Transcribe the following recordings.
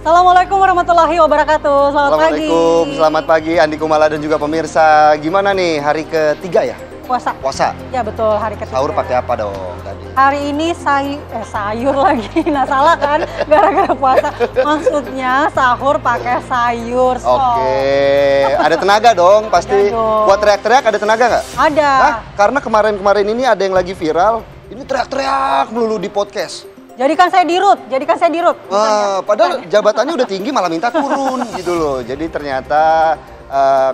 Assalamualaikum warahmatullahi wabarakatuh. Selamat pagi. Assalamualaikum, selamat pagi Andi Kumala dan juga pemirsa. Gimana nih hari ketiga ya? Puasa. Puasa. Ya betul, hari ketiga. Sahur pakai apa dong tadi? Hari ini sayur lagi. Nah salah kan? Gara-gara puasa. Maksudnya sahur pakai sayur. Oke, ada tenaga dong pasti. Ada dong. Buat teriak-teriak ada tenaga nggak? Ada. Hah? Karena kemarin-kemarin ini ada yang lagi viral. Ini teriak-teriak melulu di podcast. Jadikan saya dirut. Padahal jabatannya udah tinggi malah minta turun gitu loh. Jadi ternyata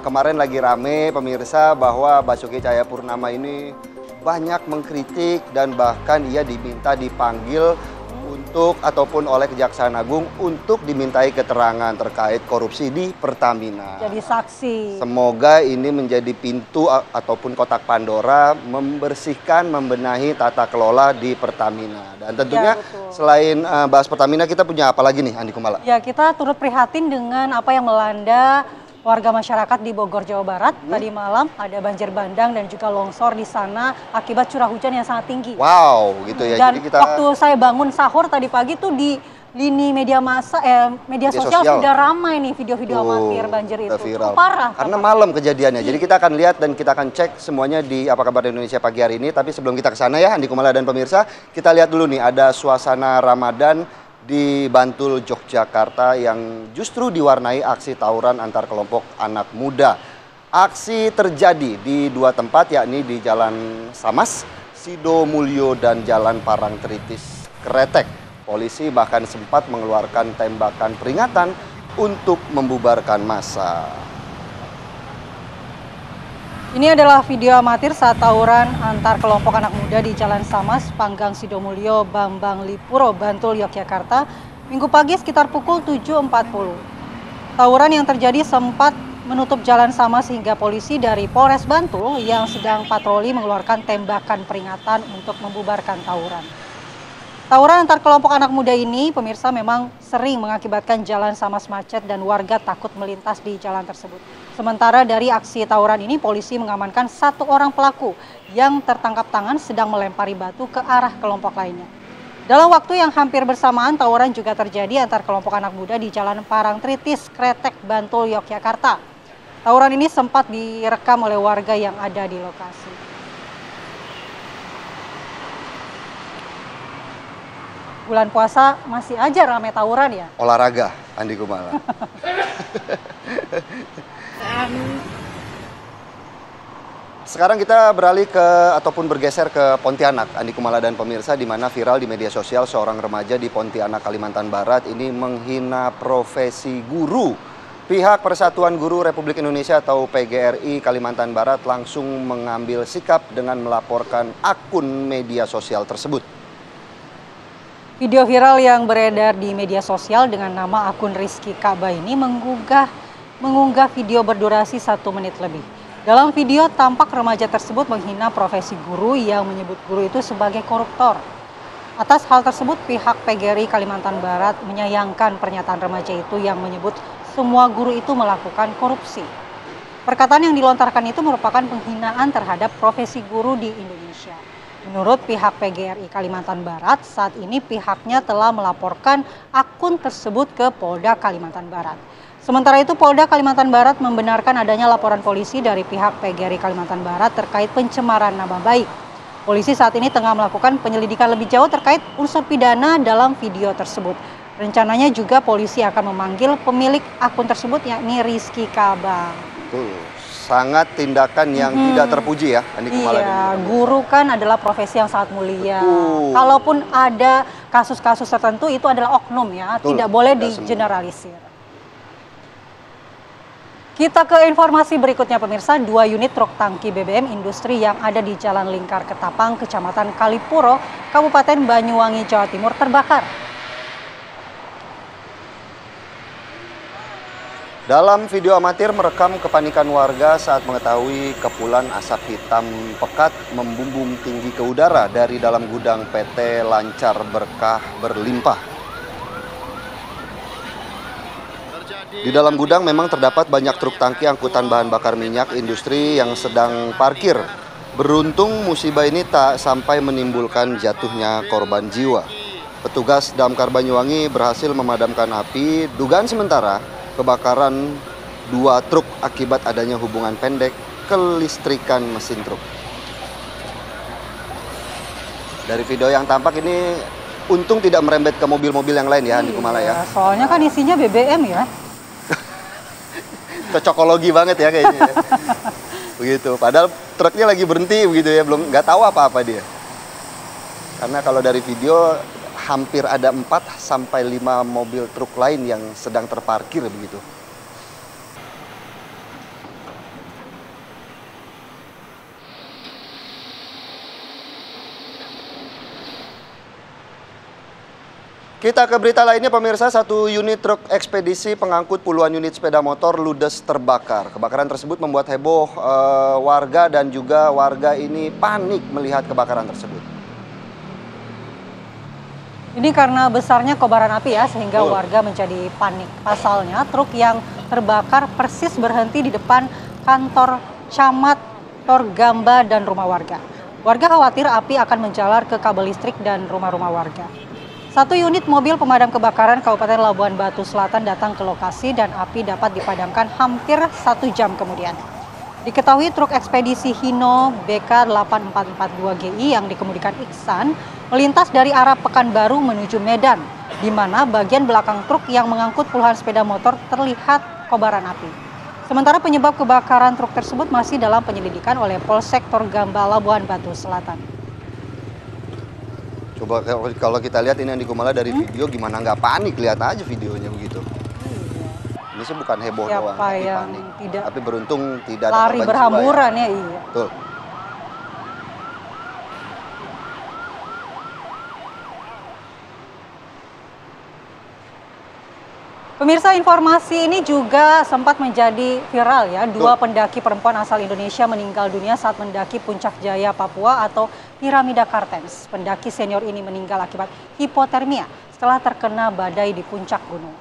kemarin lagi rame pemirsa bahwa Basuki Cahayapurnama ini banyak mengkritik dan bahkan ia diminta dipanggil untuk ataupun oleh Kejaksaan Agung untuk dimintai keterangan terkait korupsi di Pertamina. Jadi saksi. Semoga ini menjadi pintu ataupun kotak Pandora membersihkan, membenahi tata kelola di Pertamina. Dan tentunya selain bahas Pertamina kita punya apa lagi nih Andi Kumala? Ya kita turut prihatin dengan apa yang melanda warga masyarakat di Bogor, Jawa Barat. Tadi malam ada banjir bandang dan juga longsor di sana akibat curah hujan yang sangat tinggi. Wow, gitu ya. Dan jadi kita waktu saya bangun sahur tadi pagi tuh di lini media media sosial sudah ramai nih video-video amatir banjir itu. Viral. Parah. Karena malam kejadiannya. Jadi kita akan lihat dan kita akan cek semuanya di Apa Kabar Indonesia pagi hari ini. Tapi sebelum kita ke sana ya, Andi Kumala dan pemirsa, kita lihat dulu nih ada suasana Ramadan di Bantul, Yogyakarta yang justru diwarnai aksi tawuran antar kelompok anak muda. Aksi terjadi di dua tempat yakni di Jalan Samas, Sidomulyo dan Jalan Parangtritis, Kretek. Polisi bahkan sempat mengeluarkan tembakan peringatan untuk membubarkan massa. Ini adalah video amatir saat tawuran antar kelompok anak muda di Jalan Samas, Panggang Sidomulyo, Bambang Lipuro, Bantul, Yogyakarta, Minggu pagi sekitar pukul 7.40. Tawuran yang terjadi sempat menutup Jalan Samas hingga polisi dari Polres Bantul yang sedang patroli mengeluarkan tembakan peringatan untuk membubarkan tawuran. Tawuran antar kelompok anak muda ini, pemirsa, memang sering mengakibatkan Jalan Samas macet dan warga takut melintas di jalan tersebut. Sementara dari aksi tawuran ini, polisi mengamankan satu orang pelaku yang tertangkap tangan sedang melempari batu ke arah kelompok lainnya. Dalam waktu yang hampir bersamaan, tawuran juga terjadi antar kelompok anak muda di Jalan Parangtritis, Kretek, Bantul, Yogyakarta. Tawuran ini sempat direkam oleh warga yang ada di lokasi. Bulan puasa masih aja ramai tawuran ya? Olahraga, Andi Kumala. Sekarang kita beralih ke ataupun bergeser ke Pontianak, Andi Kumala dan pemirsa, di mana viral di media sosial seorang remaja di Pontianak, Kalimantan Barat ini menghina profesi guru. Pihak Persatuan Guru Republik Indonesia atau PGRI Kalimantan Barat langsung mengambil sikap dengan melaporkan akun media sosial tersebut. Video viral yang beredar di media sosial dengan nama akun Rizky Ka'bah ini mengunggah video berdurasi 1 menit lebih. Dalam video tampak remaja tersebut menghina profesi guru yang menyebut guru itu sebagai koruptor. Atas hal tersebut pihak PGRI Kalimantan Barat menyayangkan pernyataan remaja itu yang menyebut semua guru itu melakukan korupsi. Perkataan yang dilontarkan itu merupakan penghinaan terhadap profesi guru di Indonesia. Menurut pihak PGRI Kalimantan Barat, saat ini pihaknya telah melaporkan akun tersebut ke Polda Kalimantan Barat. Sementara itu, Polda Kalimantan Barat membenarkan adanya laporan polisi dari pihak PGRI Kalimantan Barat terkait pencemaran nama baik. Polisi saat ini tengah melakukan penyelidikan lebih jauh terkait unsur pidana dalam video tersebut. Rencananya juga polisi akan memanggil pemilik akun tersebut yakni Rizky Ka'bah. Sangat tindakan yang tidak terpuji ya, Andi Kumala. Iya, guru kan adalah profesi yang sangat mulia. Kalaupun ada kasus-kasus tertentu itu adalah oknum ya, tidak boleh digeneralisir. Kita ke informasi berikutnya pemirsa, 2 unit truk tangki BBM industri yang ada di Jalan Lingkar Ketapang, Kecamatan Kalipuro, Kabupaten Banyuwangi, Jawa Timur terbakar. Dalam video amatir merekam kepanikan warga saat mengetahui kepulan asap hitam pekat membumbung tinggi ke udara dari dalam gudang PT Lancar Berkah Berlimpah. Di dalam gudang memang terdapat banyak truk tangki angkutan bahan bakar minyak industri yang sedang parkir. Beruntung musibah ini tak sampai menimbulkan jatuhnya korban jiwa. Petugas damkar Banyuwangi berhasil memadamkan api. Dugaan sementara kebakaran 2 truk akibat adanya hubungan pendek kelistrikan mesin truk. Dari video yang tampak ini untung tidak merembet ke mobil-mobil yang lain ya, Andi Kumala ya. Soalnya kan isinya BBM ya. Cocokologi banget ya kayaknya. Ya. Begitu. Padahal truknya lagi berhenti begitu ya, belum nggak tahu apa-apa dia. Karena kalau dari video hampir ada 4 sampai 5 mobil truk lain yang sedang terparkir begitu. Kita ke berita lainnya pemirsa, 1 unit truk ekspedisi pengangkut puluhan unit sepeda motor ludes terbakar. Kebakaran tersebut membuat heboh warga dan juga warga ini panik melihat kebakaran tersebut. Ini karena besarnya kobaran api ya, sehingga warga menjadi panik. Pasalnya truk yang terbakar persis berhenti di depan kantor camat, Torgamba dan rumah warga. Warga khawatir api akan menjalar ke kabel listrik dan rumah-rumah warga. 1 unit mobil pemadam kebakaran Kabupaten Labuan Batu Selatan datang ke lokasi dan api dapat dipadamkan hampir 1 jam kemudian. Diketahui truk ekspedisi Hino BK 8442GI yang dikemudikan Iksan melintas dari arah Pekanbaru menuju Medan, di mana bagian belakang truk yang mengangkut puluhan sepeda motor terlihat kobaran api. Sementara penyebab kebakaran truk tersebut masih dalam penyelidikan oleh Polsek Torgamba Labuan Batu Selatan. Coba kalau kita lihat ini Andi Kumala dari video, gimana nggak panik, lihat aja videonya begitu. Ini sih bukan heboh doang, tapi panik. Tapi beruntung tidak ada lari berhamburan ya. Iya. Betul. Pemirsa, informasi ini juga sempat menjadi viral ya. 2 pendaki perempuan asal Indonesia meninggal dunia saat mendaki Puncak Jaya Papua atau Piramida Kartens. Pendaki senior ini meninggal akibat hipotermia setelah terkena badai di puncak gunung.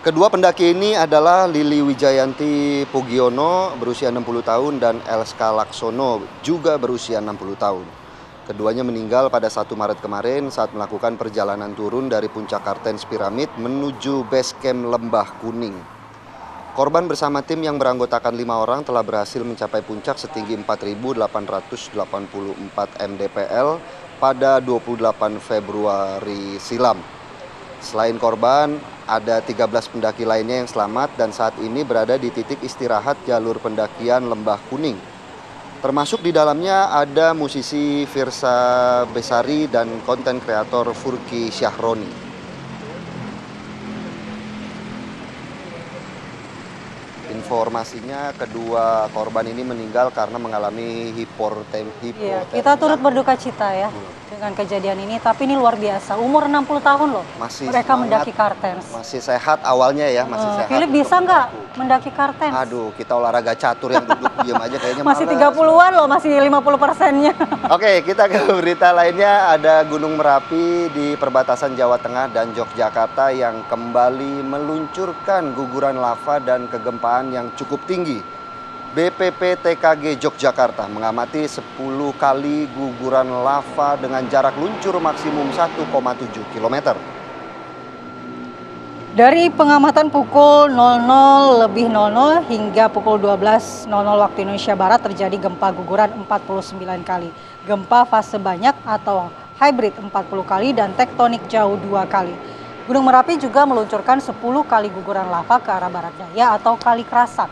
Kedua pendaki ini adalah Lili Wijayanti Pugiono berusia 60 tahun dan Elska Laksono juga berusia 60 tahun. Keduanya meninggal pada 1 Maret kemarin saat melakukan perjalanan turun dari puncak Kartens Piramid menuju base camp Lembah Kuning. Korban bersama tim yang beranggotakan 5 orang telah berhasil mencapai puncak setinggi 4.884 mdpl pada 28 Februari silam. Selain korban, ada 13 pendaki lainnya yang selamat dan saat ini berada di titik istirahat jalur pendakian Lembah Kuning. Termasuk di dalamnya ada musisi Firsa Besari dan konten kreator Furki Syahroni. Informasinya kedua korban ini meninggal karena mengalami hipotermia. Iya, kita turut berduka cita ya dengan kejadian ini, tapi ini luar biasa. Umur 60 tahun loh. Masih mereka semangat, mendaki Kartens. Masih sehat awalnya ya, masih sehat. Philip bisa nggak mendaki Kartens? Aduh, kita olahraga catur yang duduk diam aja kayaknya masih malas. 30-an loh, masih 50%-nya. Oke, kita ke berita lainnya. Ada Gunung Merapi di perbatasan Jawa Tengah dan Yogyakarta yang kembali meluncurkan guguran lava dan kegempaan yang cukup tinggi. BPPTKG Yogyakarta mengamati 10 kali guguran lava dengan jarak luncur maksimum 1,7 km. Dari pengamatan pukul 00.00 hingga pukul 12.00 waktu Indonesia Barat terjadi gempa guguran 49 kali. Gempa fase banyak atau hybrid 40 kali dan tektonik jauh 2 kali. Gunung Merapi juga meluncurkan 10 kali guguran lava ke arah barat daya atau Kali Krasak,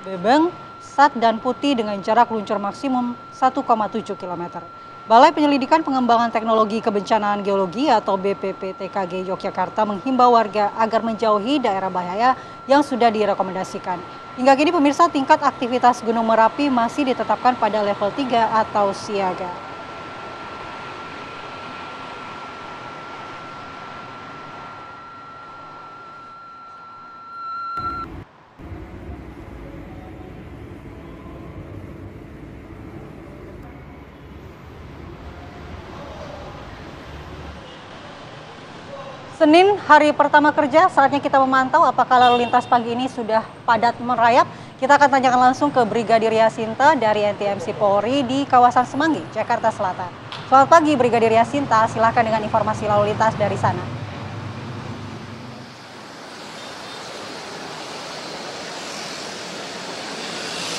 Bebeng, Sat, dan Putih dengan jarak luncur maksimum 1,7 km. Balai Penyelidikan Pengembangan Teknologi Kebencanaan Geologi atau BPPTKG Yogyakarta menghimbau warga agar menjauhi daerah bahaya yang sudah direkomendasikan. Hingga kini pemirsa, tingkat aktivitas Gunung Merapi masih ditetapkan pada level 3 atau siaga. Senin, hari pertama kerja, saatnya kita memantau apakah lalu lintas pagi ini sudah padat merayap. Kita akan tanyakan langsung ke Brigadir Yasinta dari NTMC Polri di kawasan Semanggi, Jakarta Selatan. Selamat pagi Brigadir Yasinta, silakan dengan informasi lalu lintas dari sana.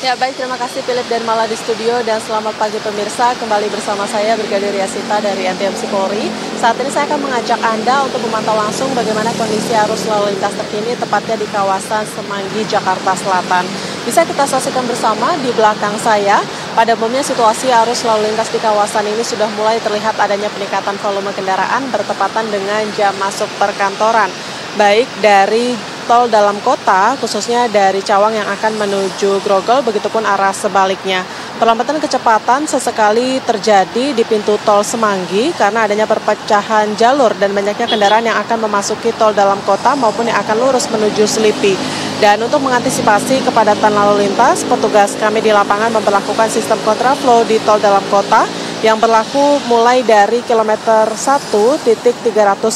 Ya baik, terima kasih Philip dan Mala di studio, dan selamat pagi pemirsa. Kembali bersama saya Brigadir Yasinta dari NTMC Polri. Saat ini saya akan mengajak Anda untuk memantau langsung bagaimana kondisi arus lalu lintas terkini tepatnya di kawasan Semanggi, Jakarta Selatan. Bisa kita saksikan bersama di belakang saya. Pada umumnya situasi arus lalu lintas di kawasan ini sudah mulai terlihat adanya peningkatan volume kendaraan bertepatan dengan jam masuk perkantoran. Baik dari tol dalam kota, khususnya dari Cawang yang akan menuju Grogol, begitupun arah sebaliknya. Perlambatan kecepatan sesekali terjadi di pintu tol Semanggi karena adanya perpecahan jalur dan banyaknya kendaraan yang akan memasuki tol dalam kota maupun yang akan lurus menuju Selipi. Dan untuk mengantisipasi kepadatan lalu lintas, petugas kami di lapangan memperlakukan sistem kontraflow di tol dalam kota yang berlaku mulai dari kilometer 1.300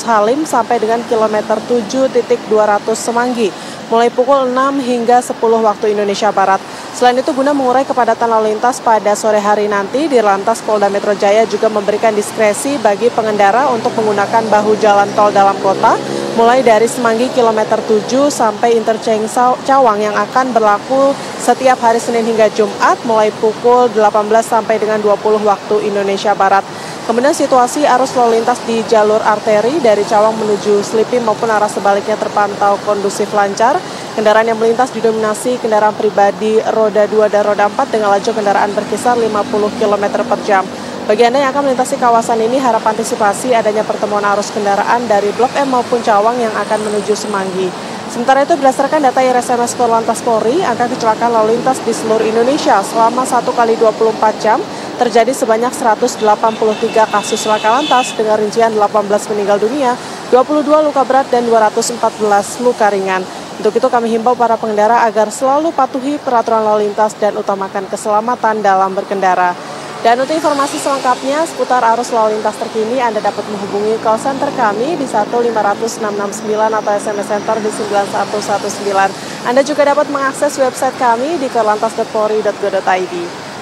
Halim sampai dengan kilometer 7.200 Semanggi, mulai pukul 6 hingga 10 waktu Indonesia Barat. Selain itu, guna mengurai kepadatan lalu lintas pada sore hari nanti, Dirlantas Polda Metro Jaya juga memberikan diskresi bagi pengendara untuk menggunakan bahu jalan tol dalam kota, mulai dari Semanggi kilometer 7 sampai interchange Cawang yang akan berlaku setiap hari Senin hingga Jumat mulai pukul 18 sampai dengan 20 waktu Indonesia Barat. Kemudian situasi arus lalu lintas di jalur arteri dari Cawang menuju Selipi maupun arah sebaliknya terpantau kondusif lancar. Kendaraan yang melintas didominasi kendaraan pribadi roda 2 dan roda 4 dengan laju kendaraan berkisar 50 km per jam. Bagi Anda yang akan melintasi kawasan ini, harap antisipasi adanya pertemuan arus kendaraan dari Blok M maupun Cawang yang akan menuju Semanggi. Sementara itu, berdasarkan data IRSMS Korlantas Polri, angka kecelakaan lalu lintas di seluruh Indonesia selama 1 kali 24 jam terjadi sebanyak 183 kasus laka lantas dengan rincian 18 meninggal dunia, 22 luka berat, dan 214 luka ringan. Untuk itu kami himbau para pengendara agar selalu patuhi peraturan lalu lintas dan utamakan keselamatan dalam berkendara. Dan untuk informasi selengkapnya seputar arus lalu lintas terkini, Anda dapat menghubungi call center kami di 1500669 atau SMS Center di 9119. Anda juga dapat mengakses website kami di korlantas.polri.go.id.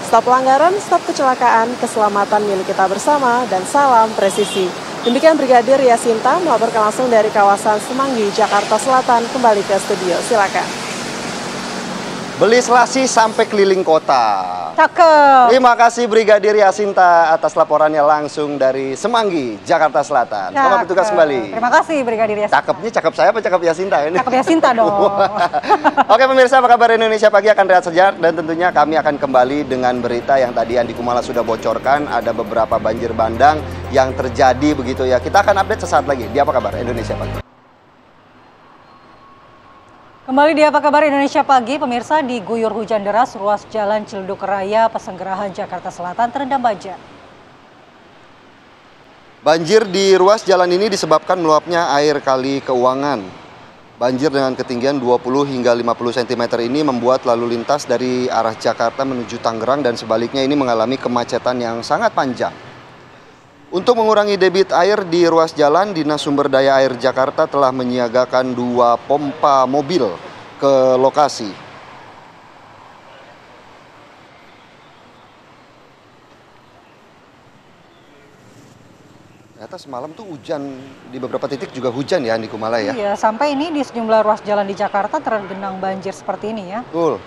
Stop pelanggaran, stop kecelakaan, keselamatan milik kita bersama, dan salam presisi. Demikian Brigadir Yasinta melaporkan langsung dari kawasan Semanggi, Jakarta Selatan. Kembali ke studio, silakan. Beli selasi sampai keliling kota. Cakep. Terima kasih Brigadir Yasinta atas laporannya langsung dari Semanggi, Jakarta Selatan. Selamat bertugas kembali. Terima kasih Brigadir Yasinta. Cakepnya cakep saya apa cakep Yasinta ini? Cakep Yasinta dong. Oke pemirsa, apa kabar Indonesia Pagi akan rehat sejenak dan tentunya kami akan kembali dengan berita yang tadi Andi Kumala sudah bocorkan. Ada beberapa banjir bandang yang terjadi begitu ya. Kita akan update sesaat lagi di Apa Kabar Indonesia Pagi. Kembali di Apa Kabar Indonesia Pagi, pemirsa, diguyur hujan deras, ruas jalan Ciledug Raya, Pesanggerahan, Jakarta Selatan terendam banjir. Banjir di ruas jalan ini disebabkan meluapnya air Kali Keuangan. Banjir dengan ketinggian 20 hingga 50 cm ini membuat lalu lintas dari arah Jakarta menuju Tangerang dan sebaliknya ini mengalami kemacetan yang sangat panjang. Untuk mengurangi debit air di ruas jalan, Dinas Sumber Daya Air Jakarta telah menyiagakan 2 pompa mobil ke lokasi. Ternyata semalam tuh hujan, di beberapa titik juga hujan ya Andi Kumala ya? Iya, sampai ini di sejumlah ruas jalan di Jakarta tergenang banjir seperti ini ya. Betul.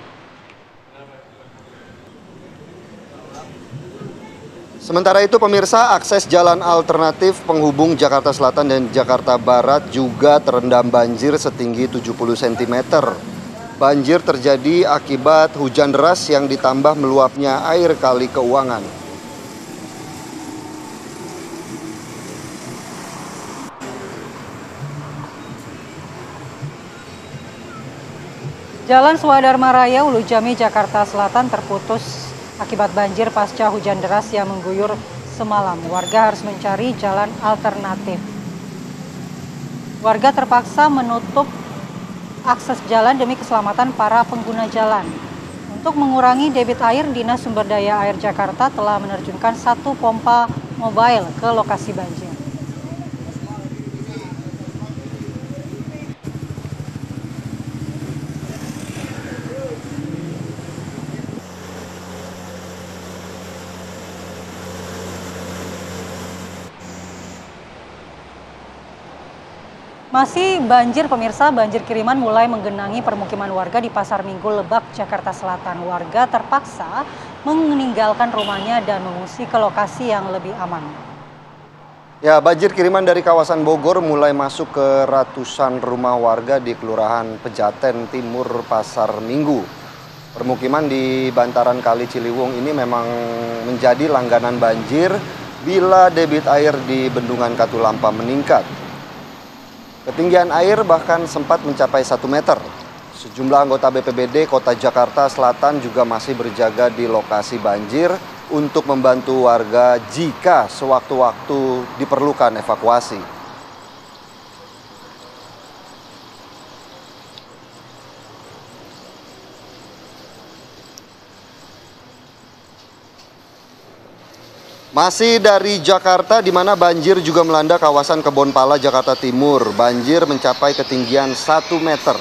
Sementara itu pemirsa, akses jalan alternatif penghubung Jakarta Selatan dan Jakarta Barat juga terendam banjir setinggi 70 cm. Banjir terjadi akibat hujan deras yang ditambah meluapnya air Kali Keuangan. Jalan Swadharma Raya Ulu Jami, Jakarta Selatan terputus akibat banjir pasca hujan deras yang mengguyur semalam. Warga harus mencari jalan alternatif. Warga terpaksa menutup akses jalan demi keselamatan para pengguna jalan. Untuk mengurangi debit air, Dinas Sumber Daya Air Jakarta telah menerjunkan 1 pompa mobile ke lokasi banjir. Masih banjir pemirsa, banjir kiriman mulai menggenangi permukiman warga di Pasar Minggu Lebak, Jakarta Selatan. Warga terpaksa meninggalkan rumahnya dan mengungsi ke lokasi yang lebih aman. Ya, banjir kiriman dari kawasan Bogor mulai masuk ke ratusan rumah warga di Kelurahan Pejaten Timur, Pasar Minggu. Permukiman di bantaran Kali Ciliwung ini memang menjadi langganan banjir bila debit air di Bendungan Katulampa meningkat. Ketinggian air bahkan sempat mencapai 1 meter. Sejumlah anggota BPBD Kota Jakarta Selatan juga masih berjaga di lokasi banjir untuk membantu warga jika sewaktu-waktu diperlukan evakuasi. Masih dari Jakarta, di mana banjir juga melanda kawasan Kebonpala, Jakarta Timur. Banjir mencapai ketinggian 1 meter.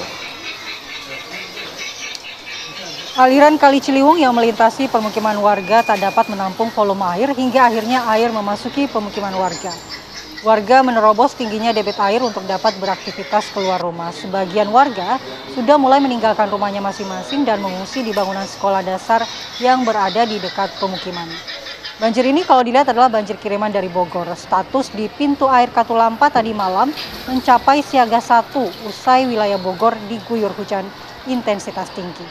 Aliran Kali Ciliwung yang melintasi permukiman warga tak dapat menampung volume air hingga akhirnya air memasuki pemukiman warga. Warga menerobos tingginya debit air untuk dapat beraktivitas keluar rumah. Sebagian warga sudah mulai meninggalkan rumahnya masing-masing dan mengungsi di bangunan sekolah dasar yang berada di dekat pemukiman. Banjir ini kalau dilihat adalah banjir kiriman dari Bogor. Status di pintu air Katulampa tadi malam mencapai siaga 1 usai wilayah Bogor diguyur hujan intensitas tinggi.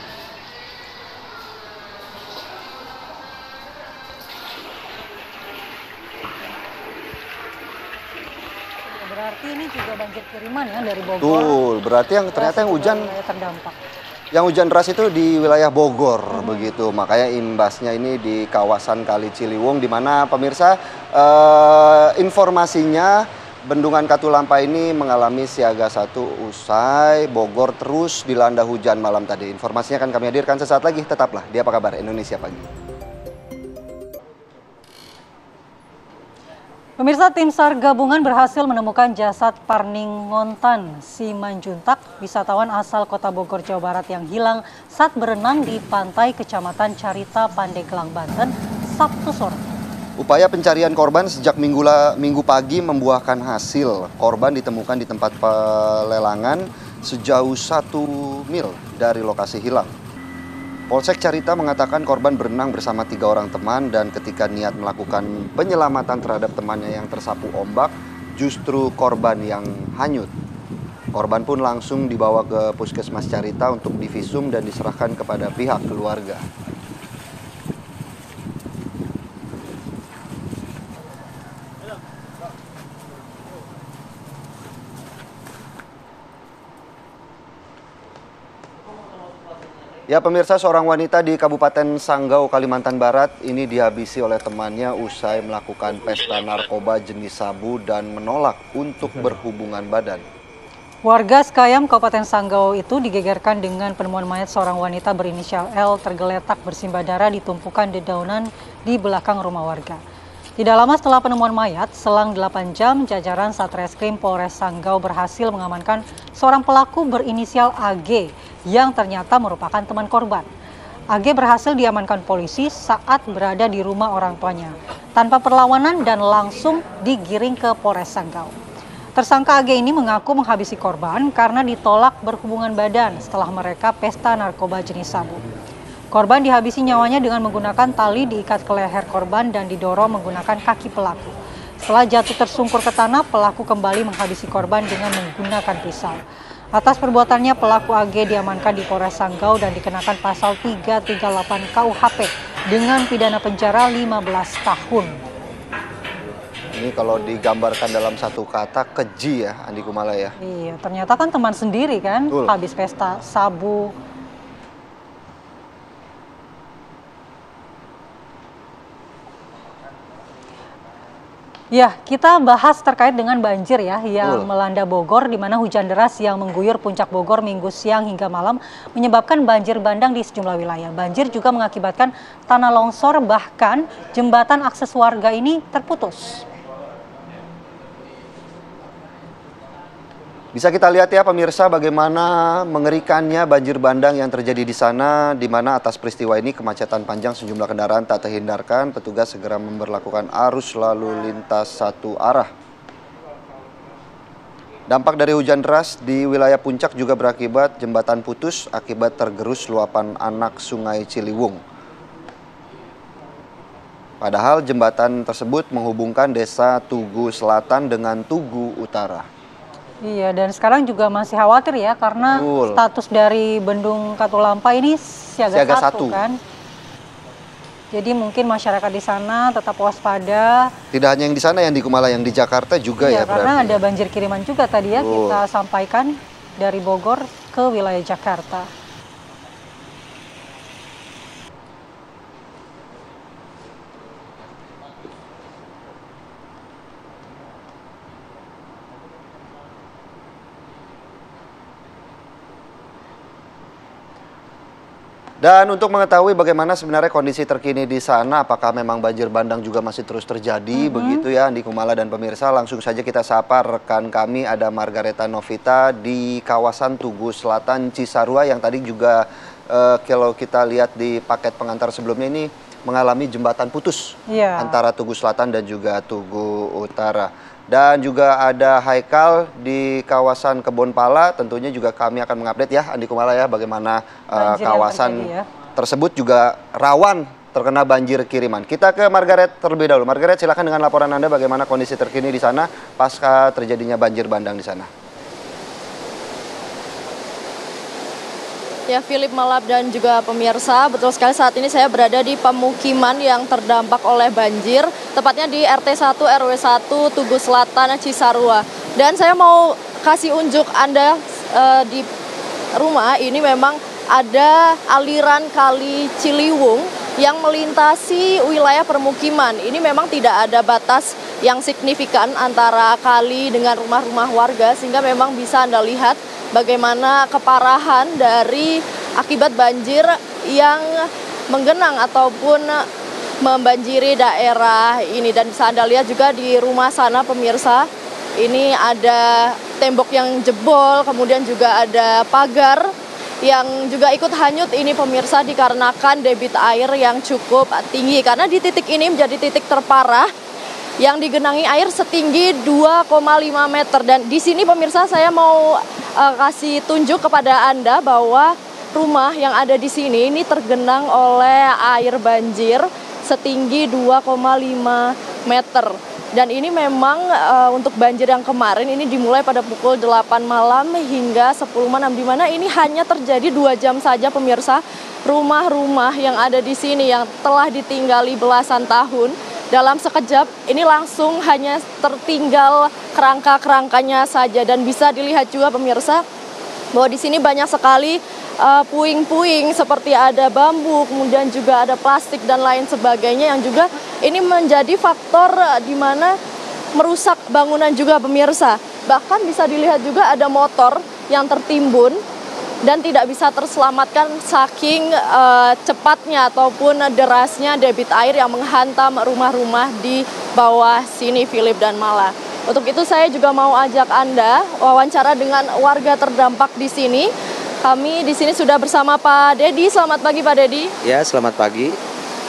Berarti ini juga banjir kiriman ya dari Bogor. Betul, berarti yang ternyata yang hujan terdampak. Yang hujan deras itu di wilayah Bogor begitu. Makanya imbasnya ini di kawasan Kali Ciliwung, di mana pemirsa informasinya Bendungan Katulampa ini mengalami siaga 1 usai Bogor terus dilanda hujan malam tadi. Informasinya akan kami hadirkan sesaat lagi. Tetaplah di Apa Kabar Indonesia Pagi. Pemirsa, tim SAR gabungan berhasil menemukan jasad Parningontan Simanjuntak, wisatawan asal Kota Bogor, Jawa Barat yang hilang saat berenang di pantai Kecamatan Carita, Pandeglang, Banten, Sabtu sore. Upaya pencarian korban sejak minggu pagi membuahkan hasil. Korban ditemukan di tempat pelelangan sejauh 1 mil dari lokasi hilang. Polsek Carita mengatakan korban berenang bersama 3 orang teman dan ketika niat melakukan penyelamatan terhadap temannya yang tersapu ombak, justru korban yang hanyut. Korban pun langsung dibawa ke Puskesmas Carita untuk divisum dan diserahkan kepada pihak keluarga. Ya pemirsa, seorang wanita di Kabupaten Sanggau, Kalimantan Barat ini dihabisi oleh temannya usai melakukan pesta narkoba jenis sabu dan menolak untuk berhubungan badan. Warga Sekayam, Kabupaten Sanggau itu digegerkan dengan penemuan mayat seorang wanita berinisial L tergeletak bersimbah darah di tumpukan dedaunan di belakang rumah warga. Tidak lama setelah penemuan mayat, selang 8 jam, jajaran Satreskrim Polres Sanggau berhasil mengamankan seorang pelaku berinisial AG yang ternyata merupakan teman korban. AG berhasil diamankan polisi saat berada di rumah orang tuanya, tanpa perlawanan dan langsung digiring ke Polres Sanggau. Tersangka AG ini mengaku menghabisi korban karena ditolak berhubungan badan setelah mereka pesta narkoba jenis sabu. Korban dihabisi nyawanya dengan menggunakan tali diikat ke leher korban dan didorong menggunakan kaki pelaku. Setelah jatuh tersungkur ke tanah, pelaku kembali menghabisi korban dengan menggunakan pisau. Atas perbuatannya, pelaku AG diamankan di Polres Sanggau dan dikenakan pasal 338 KUHP dengan pidana penjara 15 tahun. Ini kalau digambarkan dalam satu kata, keji ya, Andi Kumala ya. Iya, ternyata kan teman sendiri kan, Betul. Habis pesta sabu. Ya, kita bahas terkait dengan banjir ya yang melanda Bogor, di mana hujan deras yang mengguyur puncak Bogor minggu siang hingga malam menyebabkan banjir bandang di sejumlah wilayah. Banjir juga mengakibatkan tanah longsor, bahkan jembatan akses warga ini terputus. Bisa kita lihat ya pemirsa bagaimana mengerikannya banjir bandang yang terjadi di sana, di mana atas peristiwa ini kemacetan panjang sejumlah kendaraan tak terhindarkan, petugas segera memberlakukan arus lalu lintas satu arah. Dampak dari hujan deras di wilayah Puncak juga berakibat jembatan putus akibat tergerus luapan anak Sungai Ciliwung. Padahal jembatan tersebut menghubungkan desa Tugu Selatan dengan Tugu Utara. Iya, dan sekarang juga masih khawatir ya karena status dari Bendung Katulampa ini siaga 1 kan. Jadi mungkin masyarakat di sana tetap waspada. Tidak hanya yang di sana, yang di Kumala, yang di Jakarta juga ya berarti. Karena ada banjir kiriman juga tadi ya kita sampaikan dari Bogor ke wilayah Jakarta. Dan untuk mengetahui bagaimana sebenarnya kondisi terkini di sana, apakah memang banjir bandang juga masih terus terjadi, begitu ya Andi Kumala dan pemirsa, langsung saja kita sapa rekan kami, ada Margareta Novita di kawasan Tugu Selatan Cisarua yang tadi juga kalau kita lihat di paket pengantar sebelumnya ini mengalami jembatan putus antara Tugu Selatan dan juga Tugu Utara. Dan juga ada Haikal di kawasan Kebonpala, tentunya juga kami akan mengupdate ya Andi Kumala ya bagaimana kawasan tersebut juga rawan terkena banjir kiriman. Kita ke Margaret terlebih dahulu. Margaret, silakan dengan laporan Anda bagaimana kondisi terkini di sana pasca terjadinya banjir bandang di sana. Ya, Philip, Malab, dan juga pemirsa, betul sekali saat ini saya berada di pemukiman yang terdampak oleh banjir, tepatnya di RT 1 RW 1 Tugu Selatan Cisarua. Dan saya mau kasih unjuk Anda di rumah ini memang ada aliran Kali Ciliwung yang melintasi wilayah permukiman. Ini memang tidak ada batas yang signifikan antara kali dengan rumah-rumah warga, sehingga memang bisa Anda lihat bagaimana keparahan dari akibat banjir yang menggenang ataupun membanjiri daerah ini. Dan bisa Anda lihat juga di rumah sana pemirsa, ini ada tembok yang jebol, kemudian juga ada pagar yang juga ikut hanyut ini pemirsa dikarenakan debit air yang cukup tinggi. Karena di titik ini menjadi titik terparah yang digenangi air setinggi 2,5 meter. Dan di sini pemirsa saya mau kasih tunjuk kepada Anda bahwa rumah yang ada di sini ini tergenang oleh air banjir setinggi 2,5 meter. Dan ini memang untuk banjir yang kemarin ini dimulai pada pukul 8 malam hingga 10 malam, di mana ini hanya terjadi 2 jam saja pemirsa. Rumah-rumah yang ada di sini yang telah ditinggali belasan tahun, dalam sekejap ini langsung hanya tertinggal kerangka-kerangkanya saja. Dan bisa dilihat juga pemirsa bahwa di sini banyak sekali puing-puing seperti ada bambu, kemudian juga ada plastik dan lain sebagainya yang juga ini menjadi faktor di mana merusak bangunan juga pemirsa. Bahkan bisa dilihat juga ada motor yang tertimbun dan tidak bisa terselamatkan saking cepatnya ataupun derasnya debit air yang menghantam rumah-rumah di bawah sini, Philip dan Mala. Untuk itu saya juga mau ajak Anda wawancara dengan warga terdampak di sini. Kami di sini sudah bersama Pak Dedi. Selamat pagi Pak Dedi. Ya, selamat pagi.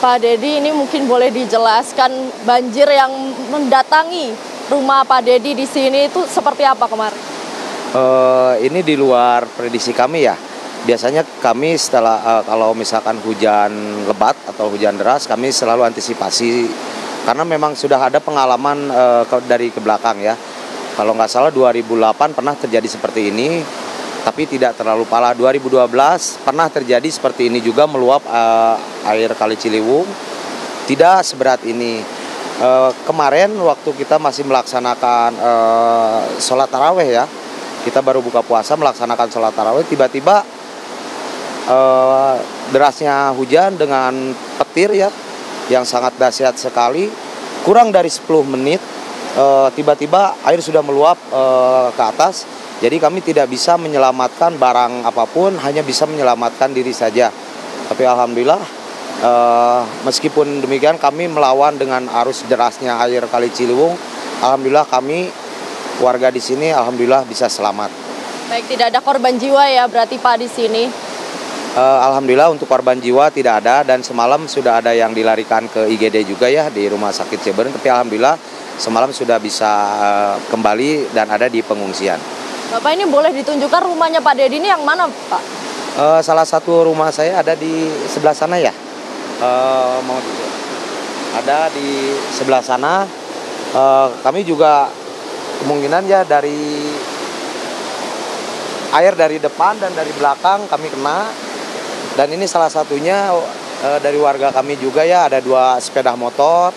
Pak Dedi, ini mungkin boleh dijelaskan banjir yang mendatangi rumah Pak Dedi di sini itu seperti apa kemarin? Ini di luar prediksi kami ya. Biasanya kami setelah kalau misalkan hujan lebat atau hujan deras, kami selalu antisipasi karena memang sudah ada pengalaman dari ke belakang ya. Kalau nggak salah 2008 pernah terjadi seperti ini, tapi tidak terlalu parah. 2012 pernah terjadi seperti ini juga, meluap air Kali Ciliwung, tidak seberat ini. Kemarin waktu kita masih melaksanakan sholat taraweh ya, kita baru buka puasa melaksanakan sholat taraweh, tiba-tiba derasnya hujan dengan petir ya, yang sangat dahsyat sekali. Kurang dari 10 menit, tiba-tiba air sudah meluap ke atas. Jadi kami tidak bisa menyelamatkan barang apapun, hanya bisa menyelamatkan diri saja. Tapi alhamdulillah, meskipun demikian kami melawan dengan arus derasnya air Kali Ciliwung. Alhamdulillah kami warga di sini alhamdulillah bisa selamat. Baik, tidak ada korban jiwa ya berarti Pak di sini. Alhamdulillah untuk korban jiwa tidak ada, dan semalam sudah ada yang dilarikan ke IGD juga ya di Rumah Sakit Jeberen, tapi alhamdulillah semalam sudah bisa kembali dan ada di pengungsian. Bapak ini boleh ditunjukkan rumahnya Pak Dedi ini yang mana, Pak? Salah satu rumah saya ada di sebelah sana ya. Mau ada di sebelah sana. Kami juga kemungkinan ya dari air dari depan dan dari belakang kami kena. Dan ini salah satunya dari warga kami juga ya, ada 2 sepeda motor.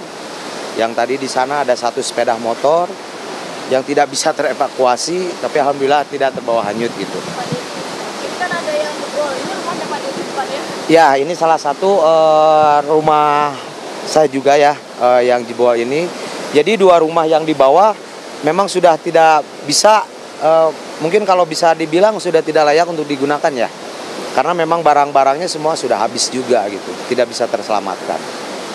Yang tadi di sana ada 1 sepeda motor yang tidak bisa terevakuasi, tapi alhamdulillah tidak terbawa hanyut gitu. Ini kan ada yang jebol, ini rumahnya Pak Dedi depan ya? Ya, ini salah satu rumah saya juga ya yang jebol ini. Jadi 2 rumah yang di bawah memang sudah tidak bisa, mungkin kalau bisa dibilang sudah tidak layak untuk digunakan ya. Karena memang barang-barangnya semua sudah habis juga gitu, tidak bisa terselamatkan.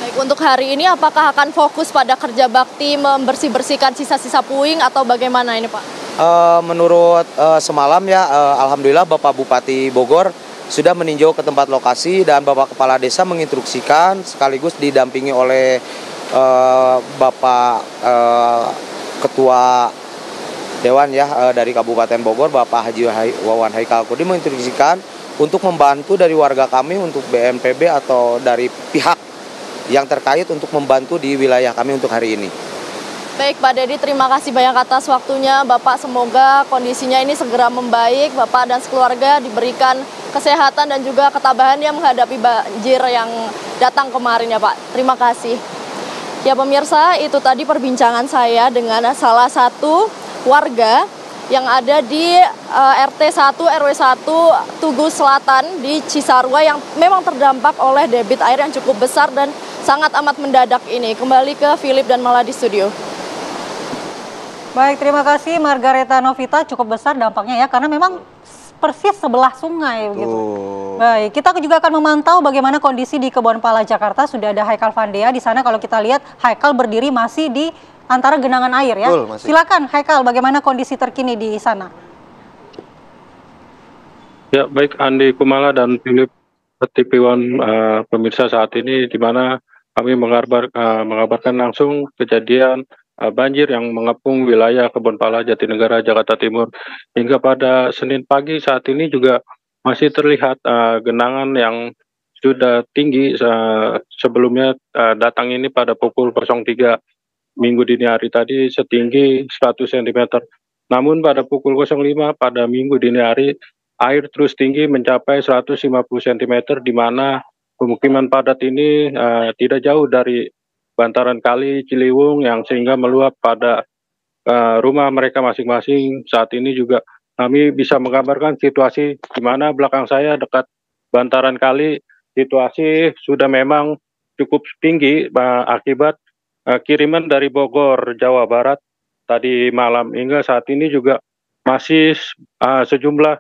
Baik, untuk hari ini apakah akan fokus pada kerja bakti membersih-bersihkan sisa-sisa puing atau bagaimana ini Pak? Menurut semalam ya, alhamdulillah Bapak Bupati Bogor sudah meninjau ke tempat lokasi dan Bapak Kepala Desa menginstruksikan sekaligus didampingi oleh Bapak Ketua Dewan ya dari Kabupaten Bogor, Bapak Haji Wawan Haikal Kudi menginstruksikan untuk membantu dari warga kami untuk BNPB atau dari pihak yang terkait untuk membantu di wilayah kami untuk hari ini. Baik Pak Dedi, terima kasih banyak atas waktunya Bapak. Semoga kondisinya ini segera membaik, Bapak dan sekeluarga diberikan kesehatan dan juga ketabahan yang menghadapi banjir yang datang kemarin ya Pak. Terima kasih. Ya pemirsa, itu tadi perbincangan saya dengan salah satu warga yang ada di RT 1 RW 1 Tugu Selatan di Cisarua yang memang terdampak oleh debit air yang cukup besar dan sangat amat mendadak ini. Kembali ke Philip dan Mala di studio. Baik, terima kasih Margareta Novita. Cukup besar dampaknya ya, karena memang persis sebelah sungai begitu. Baik, kita juga akan memantau bagaimana kondisi di Kebonpala Jakarta. Sudah ada Haikal Vandea di sana. Kalau kita lihat, Haikal berdiri masih di antara genangan air ya. Silakan Haikal, bagaimana kondisi terkini di sana? Ya, baik Andi Kumala dan Philip TV One pemirsa, saat ini di mana kami mengabarkan langsung kejadian banjir yang mengepung wilayah Kebonpala, Jatinegara, Jakarta Timur. Hingga pada Senin pagi saat ini juga masih terlihat genangan yang sudah tinggi. Sebelumnya datang ini pada pukul 03 Minggu dini hari tadi setinggi 100 cm. Namun pada pukul 05 pada Minggu dini hari air terus tinggi mencapai 150 cm, di mana pemukiman padat ini tidak jauh dari bantaran kali Ciliwung yang sehingga meluap pada rumah mereka masing-masing. Saat ini juga kami bisa menggambarkan situasi di mana belakang saya dekat bantaran kali, situasi sudah memang cukup tinggi akibat kiriman dari Bogor, Jawa Barat tadi malam. Hingga saat ini juga masih sejumlah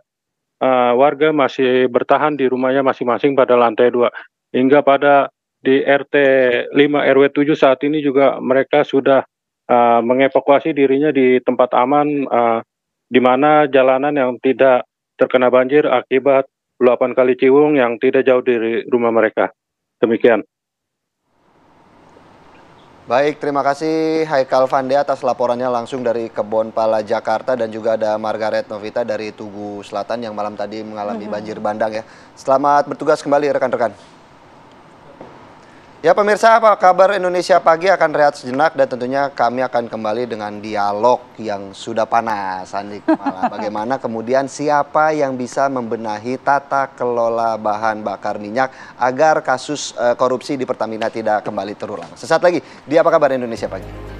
warga masih bertahan di rumahnya masing-masing pada lantai 2. Hingga pada di RT 5 RW 7 saat ini juga mereka sudah mengevakuasi dirinya di tempat aman, di mana jalanan yang tidak terkena banjir akibat luapan Kali Ciliwung yang tidak jauh dari rumah mereka. Demikian. Baik, terima kasih Haikal Vandea atas laporannya langsung dari Kebonpala Jakarta, dan juga ada Margaret Novita dari Tugu Selatan yang malam tadi mengalami banjir bandang ya. Selamat bertugas kembali rekan-rekan. Ya pemirsa, apa kabar Indonesia Pagi akan rehat sejenak dan tentunya kami akan kembali dengan dialog yang sudah panas. Andi Kumala, bagaimana kemudian siapa yang bisa membenahi tata kelola bahan bakar minyak agar kasus korupsi di Pertamina tidak kembali terulang. Sesaat lagi di Apa Kabar Indonesia Pagi.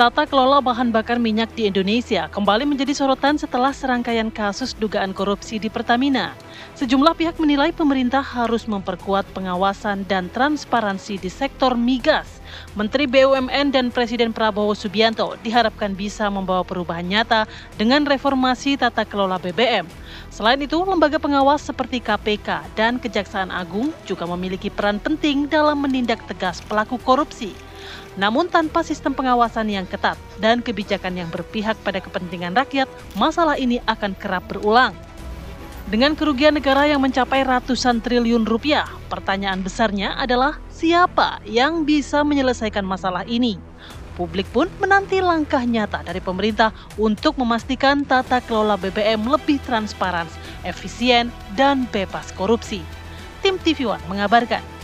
Tata kelola bahan bakar minyak di Indonesia kembali menjadi sorotan setelah serangkaian kasus dugaan korupsi di Pertamina. Sejumlah pihak menilai pemerintah harus memperkuat pengawasan dan transparansi di sektor migas. Menteri BUMN dan Presiden Prabowo Subianto diharapkan bisa membawa perubahan nyata dengan reformasi tata kelola BBM. Selain itu, lembaga pengawas seperti KPK dan Kejaksaan Agung juga memiliki peran penting dalam menindak tegas pelaku korupsi. Namun tanpa sistem pengawasan yang ketat dan kebijakan yang berpihak pada kepentingan rakyat, masalah ini akan kerap berulang. Dengan kerugian negara yang mencapai ratusan triliun rupiah, pertanyaan besarnya adalah siapa yang bisa menyelesaikan masalah ini? Publik pun menanti langkah nyata dari pemerintah untuk memastikan tata kelola BBM lebih transparan, efisien, dan bebas korupsi. Tim TV One mengabarkan.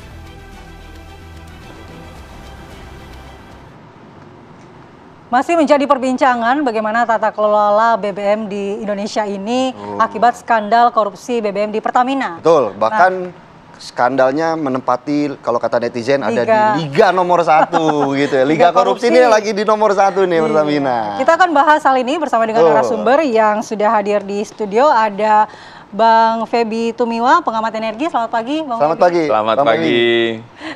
Masih menjadi perbincangan bagaimana tata kelola BBM di Indonesia ini akibat skandal korupsi BBM di Pertamina. Betul, bahkan skandalnya menempati kalau kata netizen ada di Liga nomor 1 gitu ya. Liga korupsi ini lagi di nomor 1 nih Pertamina. Kita akan bahas hal ini bersama dengan narasumber yang sudah hadir di studio. Ada Bang Feby Tumiwa, pengamat energi. Selamat pagi, Bang. Selamat pagi. Selamat pagi.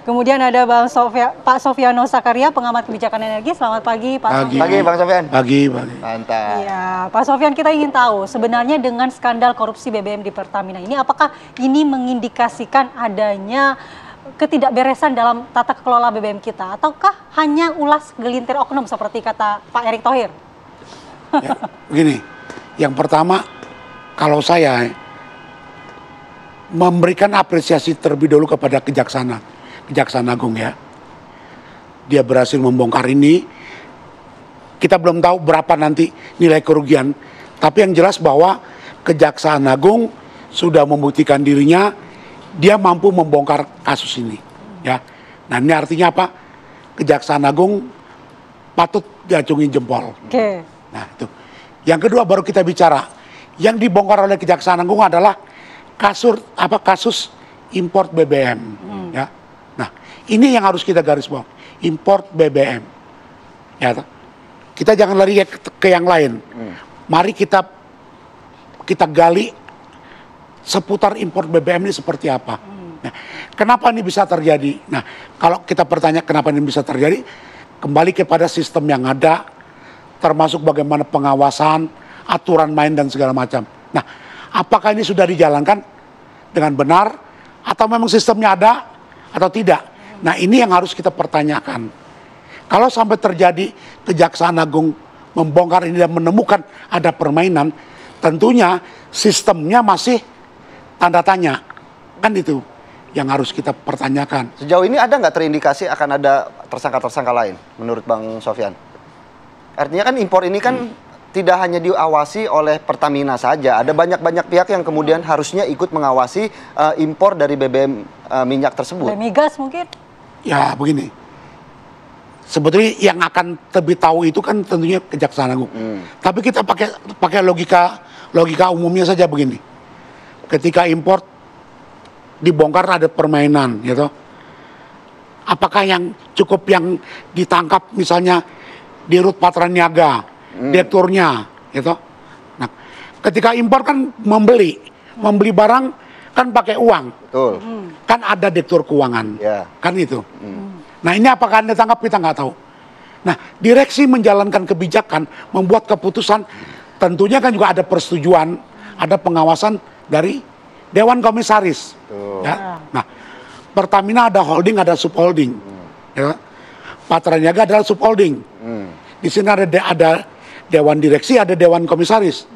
Kemudian ada Pak Sofiano Sakaria, pengamat kebijakan energi. Selamat pagi, Pak Sofian. Pagi, Bang Sofian. Pagi. Mantap. Iya, Pak Sofian, kita ingin tahu sebenarnya dengan skandal korupsi BBM di Pertamina ini, apakah ini mengindikasikan adanya ketidakberesan dalam tata kelola BBM kita, ataukah hanya ulas gelintir oknum seperti kata Pak Erick Thohir? Ya, begini, yang pertama, kalau saya memberikan apresiasi terlebih dahulu kepada Kejaksaan Agung ya. Dia berhasil membongkar ini. Kita belum tahu berapa nanti nilai kerugian. Tapi yang jelas bahwa Kejaksaan Agung sudah membuktikan dirinya, dia mampu membongkar kasus ini. Ya. Nah ini artinya apa? Kejaksaan Agung patut diacungi jempol. Oke. Nah itu. Yang kedua baru kita bicara. Yang dibongkar oleh Kejaksaan Agung adalah kasus import BBM. Ya. Nah, ini yang harus kita garis bawah, import BBM. Ya, kita jangan lari ke yang lain. Mari kita gali seputar import BBM ini seperti apa. Nah, kenapa ini bisa terjadi? Nah, kalau kita bertanya kenapa ini bisa terjadi, kembali kepada sistem yang ada, termasuk bagaimana pengawasan, aturan main dan segala macam. Nah, apakah ini sudah dijalankan dengan benar atau memang sistemnya ada atau tidak? Nah, ini yang harus kita pertanyakan. Kalau sampai terjadi Kejaksaan Agung membongkar ini dan menemukan ada permainan, tentunya sistemnya masih tanda tanya. Kan itu yang harus kita pertanyakan. Sejauh ini ada nggak terindikasi akan ada tersangka-tersangka lain menurut Bang Sofian? Artinya kan impor ini kan tidak hanya diawasi oleh Pertamina saja, ada banyak-banyak pihak yang kemudian harusnya ikut mengawasi impor dari BBM minyak tersebut. Migas mungkin? Ya begini, sebetulnya yang akan lebih tahu itu kan tentunya Kejaksaan Agung. Tapi kita pakai logika umumnya saja begini. Ketika impor dibongkar ada permainan, gitu. Apakah yang cukup yang ditangkap misalnya di Rut Patraniaga, direkturnya, gitu. Nah, ketika impor kan membeli barang kan pakai uang, betul. Kan ada direktur keuangan, kan itu. Nah ini apakah Anda tangkap, kita nggak tahu. Nah direksi menjalankan kebijakan, membuat keputusan, tentunya kan juga ada persetujuan, ada pengawasan dari Dewan Komisaris. Ya. Nah Pertamina ada holding, ada subholding. Ya. Patraniaga adalah subholding. Di sini ada Dewan Direksi, ada Dewan Komisaris.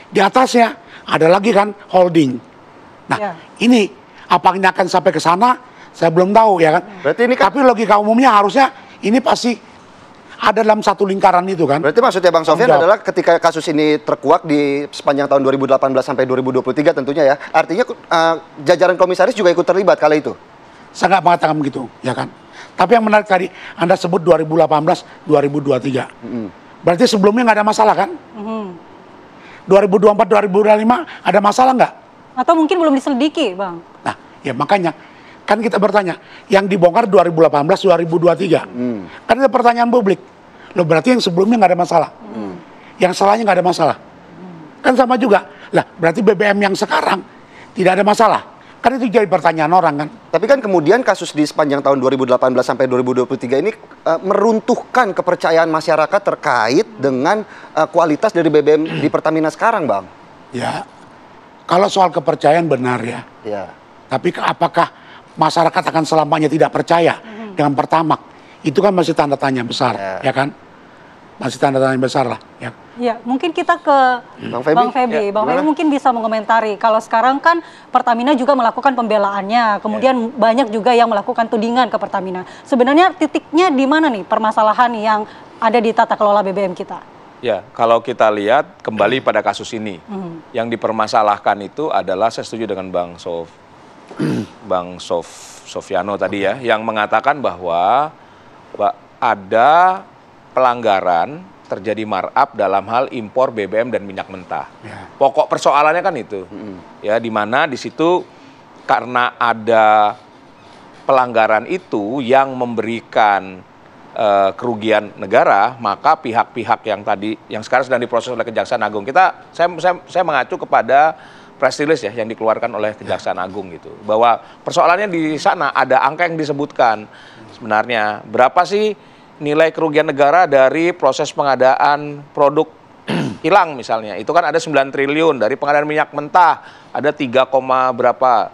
Di atasnya ada lagi kan holding. Nah, ini apakah akan sampai ke sana? Saya belum tahu ya kan. Berarti ini kan, tapi logika umumnya harusnya ini pasti ada dalam satu lingkaran itu kan. Berarti maksudnya Bang Sofian adalah ketika kasus ini terkuak di sepanjang tahun 2018 sampai 2023 tentunya ya. Artinya jajaran komisaris juga ikut terlibat kala itu. Saya nggak mengatakan begitu, ya kan. Tapi yang menarik tadi Anda sebut 2018, 2023. Berarti sebelumnya nggak ada masalah kan? 2024, 2025 ada masalah nggak? Atau mungkin belum diselidiki, Bang? Nah, ya makanya kan kita bertanya, yang dibongkar 2018, 2023. Kan itu pertanyaan publik. Loh berarti yang sebelumnya nggak ada masalah. Yang salahnya nggak ada masalah. Kan sama juga. Lah berarti BBM yang sekarang tidak ada masalah. Kan itu jadi pertanyaan orang kan. Tapi kan kemudian kasus di sepanjang tahun 2018 sampai 2023 ini meruntuhkan kepercayaan masyarakat terkait dengan kualitas dari BBM di Pertamina sekarang, Bang. Ya, kalau soal kepercayaan benar ya. Ya. Tapi apakah masyarakat akan selamanya tidak percaya dengan Pertamax? Itu kan masih tanda tanya besar, ya kan? Masih tanda tanya besar lah. Ya. Ya, mungkin kita ke Bang Feby. Bang Feby mungkin bisa mengomentari. Kalau sekarang kan Pertamina juga melakukan pembelaannya, kemudian banyak juga yang melakukan tudingan ke Pertamina. Sebenarnya titiknya di mana nih permasalahan yang ada di tata kelola BBM kita? Ya, kalau kita lihat kembali pada kasus ini, yang dipermasalahkan itu adalah, saya setuju dengan Bang Sofiano tadi ya, yang mengatakan bahwa ada pelanggaran terjadi markup dalam hal impor BBM dan minyak mentah. Ya. Pokok persoalannya kan itu, ya, di mana di situ karena ada pelanggaran itu yang memberikan kerugian negara, maka pihak-pihak yang sekarang sedang diproses oleh Kejaksaan Agung, saya mengacu kepada press release ya yang dikeluarkan oleh Kejaksaan Agung gitu, bahwa persoalannya di sana ada angka yang disebutkan sebenarnya berapa sih nilai kerugian negara dari proses pengadaan produk kilang misalnya, itu kan ada 9 triliun, dari pengadaan minyak mentah ada 3, berapa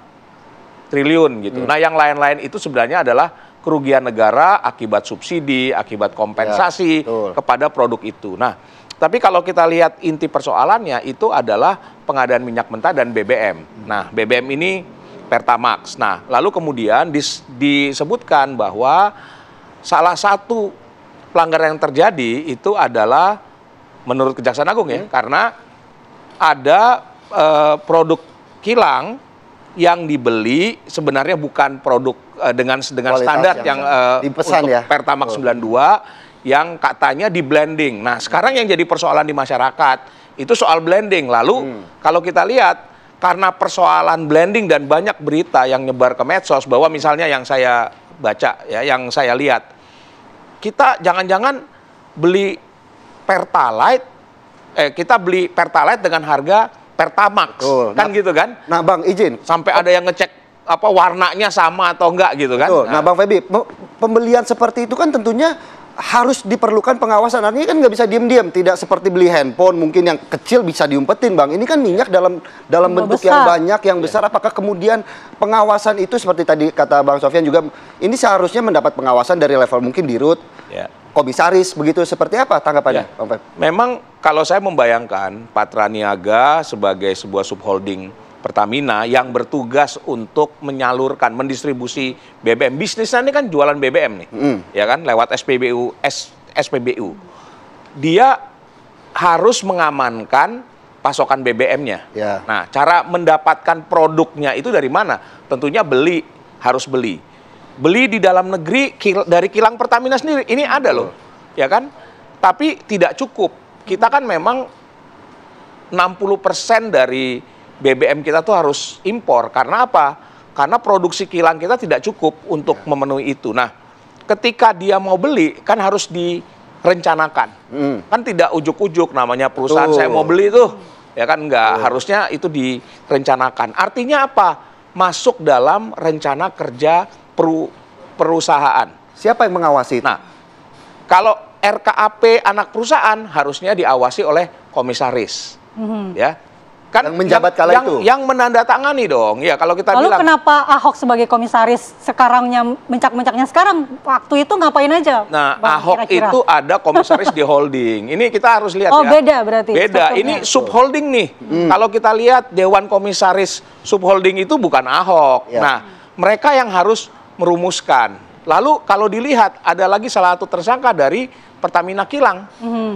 triliun gitu. Nah yang lain-lain itu sebenarnya adalah kerugian negara akibat subsidi, akibat kompensasi kepada produk itu. Nah tapi kalau kita lihat inti persoalannya itu adalah pengadaan minyak mentah dan BBM. Nah BBM ini Pertamax. Nah lalu kemudian disebutkan bahwa salah satu pelanggaran yang terjadi itu adalah menurut Kejaksaan Agung ya, karena ada produk kilang yang dibeli sebenarnya bukan produk dengan standar yang dipesan untuk ya. Pertamax 92 yang katanya di blending. Nah sekarang yang jadi persoalan di masyarakat itu soal blending. Lalu kalau kita lihat karena persoalan blending dan banyak berita yang nyebar ke medsos bahwa misalnya yang saya baca ya, yang saya lihat, kita jangan-jangan beli Pertalite, kita beli Pertalite dengan harga Pertamax, kan gitu kan? Nah Bang izin, sampai ada yang ngecek apa warnanya sama atau enggak gitu kan? Nah Bang Feby, pembelian seperti itu kan tentunya harus diperlukan pengawasan. Artinya kan nggak bisa diem-diem, tidak seperti beli handphone mungkin yang kecil bisa diumpetin Bang. Ini kan minyak dalam bentuk besar, yang banyak, yang besar. Apakah kemudian pengawasan itu seperti tadi kata Bang Sofian juga, ini seharusnya mendapat pengawasan dari level mungkin dirut, komisaris, begitu, seperti apa tanggapannya Bang Feby? Memang kalau saya membayangkan Patra Niaga sebagai sebuah subholding Pertamina yang bertugas untuk menyalurkan, mendistribusi BBM. Bisnisnya ini kan jualan BBM nih, ya kan, lewat SPBU. Dia harus mengamankan pasokan BBM-nya. Nah, cara mendapatkan produknya itu dari mana? Tentunya harus beli. Beli di dalam negeri dari kilang Pertamina sendiri. Ini ada loh, ya kan? Tapi tidak cukup. Kita kan memang 60% dari BBM kita tuh harus impor. Karena apa? Karena produksi kilang kita tidak cukup untuk memenuhi itu. Nah, ketika dia mau beli, kan harus direncanakan. Kan tidak ujuk-ujuk namanya perusahaan saya mau beli tuh. Ya kan enggak, harusnya itu direncanakan. Artinya apa? Masuk dalam rencana kerja perusahaan. Siapa yang mengawasi itu? Nah, kalau RKAP anak perusahaan harusnya diawasi oleh komisaris. Ya. Kan yang menjabat kala itu, yang menandatangani dong. Ya kalau kita lalu bilang, kenapa Ahok sebagai komisaris sekarangnya mencak-mencaknya sekarang, waktu itu ngapain aja? Nah, Bang, Ahok kira-kira itu ada komisaris di holding. Ini kita harus lihat ya. Beda berarti. Beda. Ini subholding nih. Kalau kita lihat Dewan Komisaris subholding itu bukan Ahok. Nah, mereka yang harus merumuskan. Lalu kalau dilihat ada lagi salah satu tersangka dari Pertamina Kilang.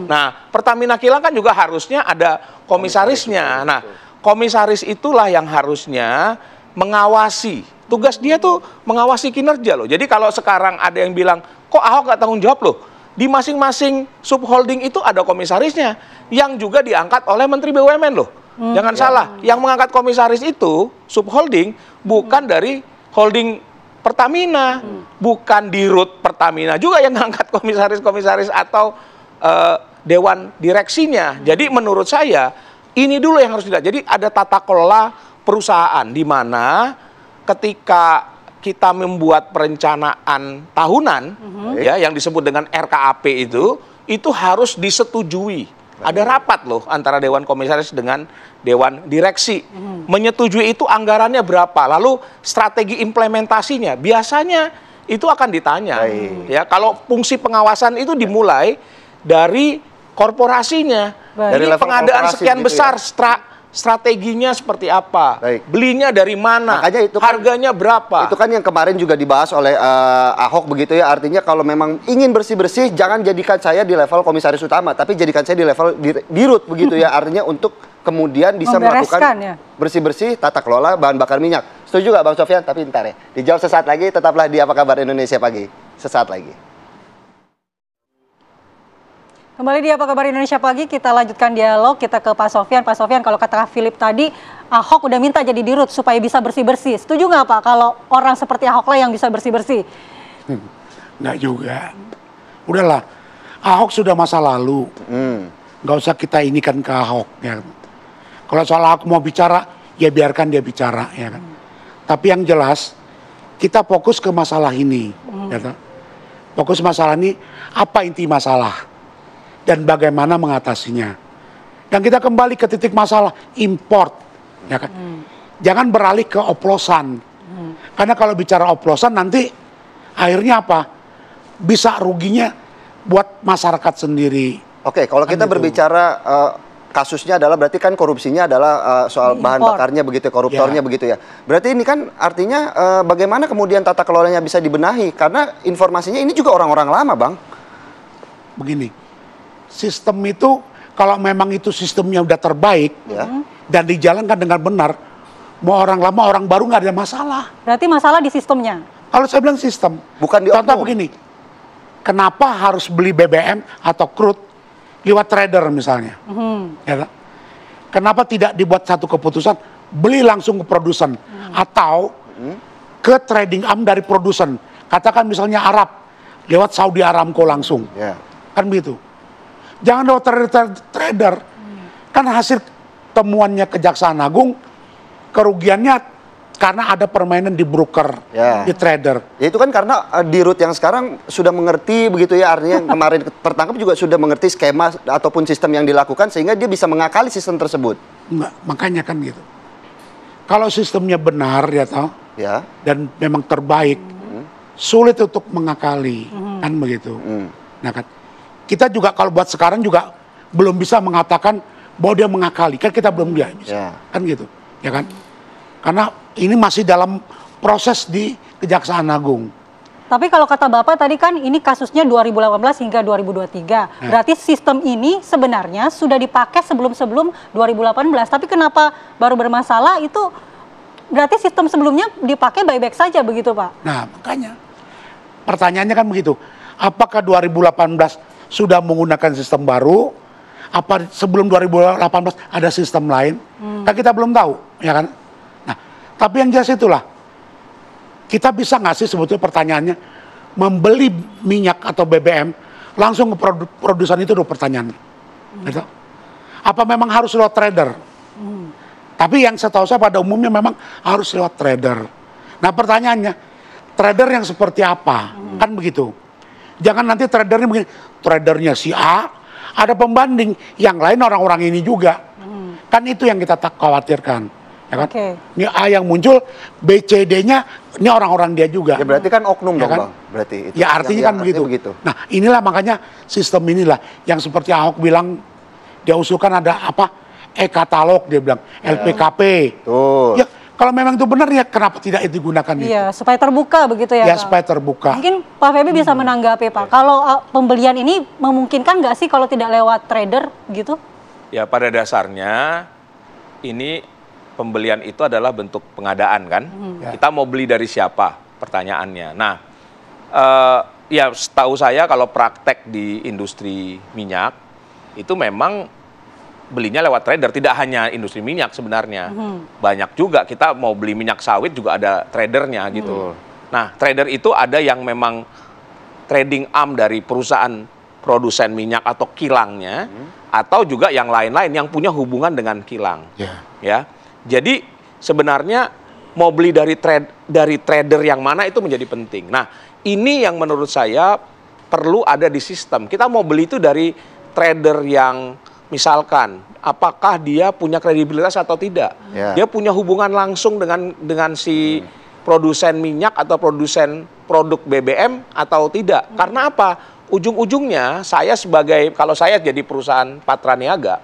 Nah, Pertamina Kilang kan juga harusnya ada komisarisnya. Nah, komisaris itulah yang harusnya mengawasi. Tugas dia tuh mengawasi kinerja loh. Jadi kalau sekarang ada yang bilang, kok Ahok nggak tanggung jawab loh? Di masing-masing subholding itu ada komisarisnya yang juga diangkat oleh Menteri BUMN loh. Jangan salah, yang mengangkat komisaris itu subholding bukan dari holding Pertamina, bukan Dirut Pertamina juga yang ngangkat komisaris-komisaris atau dewan direksinya. Jadi menurut saya ini dulu yang harus dilihat. Jadi ada tata kelola perusahaan di mana ketika kita membuat perencanaan tahunan ya yang disebut dengan RKAP itu harus disetujui. Ada rapat loh antara dewan komisaris dengan dewan direksi. Menyetujui itu anggarannya berapa, lalu strategi implementasinya. Biasanya itu akan ditanya. Ya, kalau fungsi pengawasan itu dimulai dari korporasinya. Dari pengadaan sekian gitu besar strateginya seperti apa? Belinya dari mana? Makanya itu harganya berapa? Itu kan yang kemarin juga dibahas oleh Ahok begitu ya. Artinya kalau memang ingin bersih-bersih, jangan jadikan saya di level komisaris utama, tapi jadikan saya di level dirut begitu ya. Artinya untuk kemudian bisa melakukan bersih-bersih tata kelola bahan bakar minyak. Setuju nggak Bang Sofyan? Tapi ntar ya. Dijawab sesaat lagi. Tetaplah di Apa Kabar Indonesia Pagi. Sesaat lagi. Kembali di Apa Kabar Indonesia Pagi, kita lanjutkan dialog, kita ke Pak Sofyan. Pak Sofyan, kalau kata Philip tadi, Ahok udah minta jadi dirut supaya bisa bersih-bersih. Setuju nggak Pak kalau orang seperti Ahok lah yang bisa bersih-bersih? Nggak juga. Udahlah, Ahok sudah masa lalu. Nggak usah kita inikan ke Ahok. Ya. Kalau soal Ahok mau bicara, ya biarkan dia bicara. Ya kan? Tapi yang jelas, kita fokus ke masalah ini. Ya kan? Fokus masalah ini, apa inti masalah? Dan bagaimana mengatasinya. Dan kita kembali ke titik masalah import, ya kan? Jangan beralih ke oplosan. Karena kalau bicara oplosan nanti akhirnya apa? Bisa ruginya buat masyarakat sendiri. Oke, kalau kita berbicara kasusnya adalah berarti kan korupsinya adalah soal bahan bakarnya begitu, koruptornya begitu ya. Berarti ini kan artinya bagaimana kemudian tata kelolanya bisa dibenahi? Karena informasinya ini juga orang-orang lama, Bang. Begini. Sistem itu kalau memang itu sistemnya udah terbaik dan dijalankan dengan benar, mau orang lama orang baru nggak ada masalah. Berarti masalah di sistemnya. Kalau saya bilang sistem, bukan di contoh begini, kenapa harus beli BBM atau crude lewat trader misalnya? Ya, kenapa tidak dibuat satu keputusan beli langsung ke produsen atau ke trading arm dari produsen? Katakan misalnya Arab lewat Saudi Aramco langsung, kan begitu. Jangan lewat trader. Kan hasil temuannya Kejaksaan Agung, kerugiannya karena ada permainan di broker, di trader. Ya itu kan karena dirut yang sekarang sudah mengerti begitu ya, artinya kemarin tertangkap juga sudah mengerti skema ataupun sistem yang dilakukan sehingga dia bisa mengakali sistem tersebut. Enggak, makanya kan gitu. Kalau sistemnya benar ya toh, dan memang terbaik, sulit untuk mengakali, kan begitu. Nah kan, kita juga kalau buat sekarang juga belum bisa mengatakan bahwa dia mengakali, kan kita belum bisa, kan gitu, ya kan? Karena ini masih dalam proses di Kejaksaan Agung. Tapi kalau kata Bapak tadi kan ini kasusnya 2018 hingga 2023. Berarti sistem ini sebenarnya sudah dipakai sebelum-sebelum 2018. Tapi kenapa baru bermasalah itu berarti sistem sebelumnya dipakai baik-baik saja begitu Pak? Nah makanya pertanyaannya kan begitu. Apakah 2018 sudah menggunakan sistem baru? Apa sebelum 2018 ada sistem lain? Kan kita belum tahu, ya kan? Nah, tapi yang jelas itulah, kita bisa nggak sih sebetulnya pertanyaannya, membeli minyak atau BBM langsung ke produsen itu dulu pertanyaannya. Gitu. Apa memang harus lewat trader? Tapi yang setahu saya pada umumnya memang harus lewat trader. Nah pertanyaannya, trader yang seperti apa? Kan begitu. Jangan nanti tradernya begini, tradernya si A, ada pembanding, yang lain orang-orang ini juga. Kan itu yang kita khawatirkan. Ya kan? Ini A yang muncul, B, C, D-nya, ini orang-orang dia juga. Ya berarti kan oknum ya dong kan? Bang, berarti itu. Ya artinya kan begitu. Nah inilah makanya sistem inilah, yang seperti Ahok bilang, dia usulkan ada apa, e-katalog, dia bilang, LPKP. Tuh. Ya, kalau memang itu benar ya kenapa tidak itu digunakan itu? Iya, supaya terbuka begitu ya. Ya, supaya terbuka. Mungkin Pak Feby bisa menanggapi Pak. Kalau pembelian ini memungkinkan nggak sih kalau tidak lewat trader gitu? Ya pada dasarnya ini pembelian itu adalah bentuk pengadaan kan. Kita mau beli dari siapa? Pertanyaannya. Nah, ya setahu saya kalau praktek di industri minyak itu memang belinya lewat trader, tidak hanya industri minyak sebenarnya. Banyak juga kita mau beli minyak sawit juga ada tradernya gitu. Nah, trader itu ada yang memang trading arm dari perusahaan produsen minyak atau kilangnya, atau juga yang lain-lain yang punya hubungan dengan kilang. Ya, jadi sebenarnya mau beli dari trader yang mana itu menjadi penting. Nah, ini yang menurut saya perlu ada di sistem. Kita mau beli itu dari trader yang misalkan apakah dia punya kredibilitas atau tidak. Dia punya hubungan langsung dengan si produsen minyak atau produsen produk BBM atau tidak. Karena apa? Ujung-ujungnya saya kalau saya jadi perusahaan Patra Niaga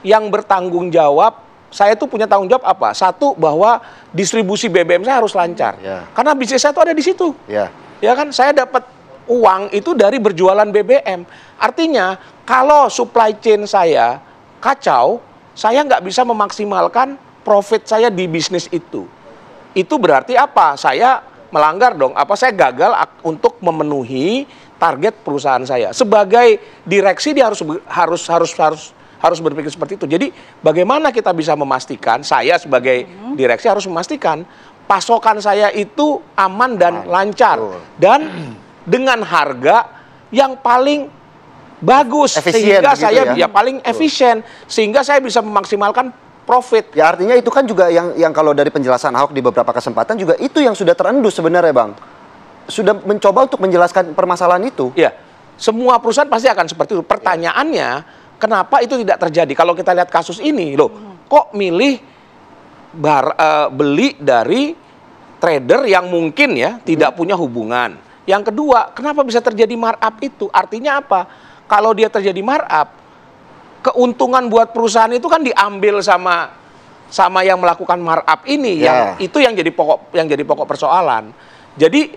yang bertanggung jawab, saya tuh punya tanggung jawab apa? Satu, bahwa distribusi BBM saya harus lancar. Karena bisnis saya tuh ada di situ. Ya kan, saya dapat uang itu dari berjualan BBM. Artinya kalau supply chain saya kacau, saya nggak bisa memaksimalkan profit saya di bisnis itu. Itu berarti apa? Saya melanggar dong. Apa saya gagal untuk memenuhi target perusahaan saya? Sebagai direksi dia harus berpikir seperti itu. Jadi bagaimana kita bisa memastikan, saya sebagai direksi harus memastikan pasokan saya itu aman dan lancar dan dengan harga yang paling bagus, sehingga saya paling efisien, sehingga saya bisa memaksimalkan profit. Ya, artinya itu kan juga yang kalau dari penjelasan Ahok di beberapa kesempatan juga itu yang sudah terendus sebenarnya, Bang. Sudah mencoba untuk menjelaskan permasalahan itu. Ya, semua perusahaan pasti akan seperti itu. Pertanyaannya, kenapa itu tidak terjadi? Kalau kita lihat kasus ini, loh, kok milih beli dari trader yang mungkin ya tidak punya hubungan. Yang kedua, kenapa bisa terjadi markup itu? Artinya apa? Kalau dia terjadi markup, keuntungan buat perusahaan itu kan diambil sama yang melakukan markup ini, yang itu yang jadi pokok persoalan. Jadi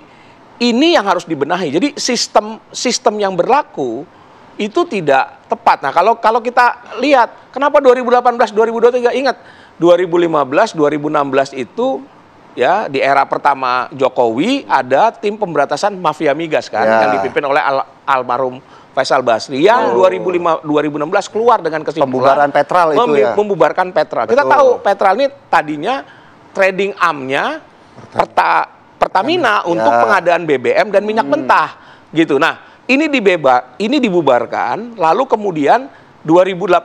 ini yang harus dibenahi. Jadi sistem yang berlaku itu tidak tepat. Nah, kalau kita lihat kenapa 2018 2023, ingat 2015 2016 itu ya di era pertama Jokowi ada tim pemberantasan mafia migas kan yang dipimpin oleh almarhum Faisal Basri yang 2016 keluar dengan kesimpulan pembubaran Petral itu membubarkan Petral. Kita tahu Petral ini tadinya trading arm-nya Pertamina untuk pengadaan BBM dan minyak mentah gitu. Nah, ini dibubarkan, lalu kemudian 2018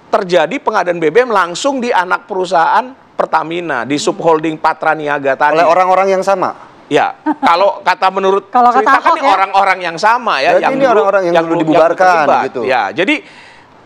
terjadi pengadaan BBM langsung di anak perusahaan Pertamina di subholding Patra Niaga tadi. Oleh orang-orang yang sama. Ya, kalau kata menurut cerita kan orang-orang yang sama ya, yang dulu dibubarkan gitu. Ya, jadi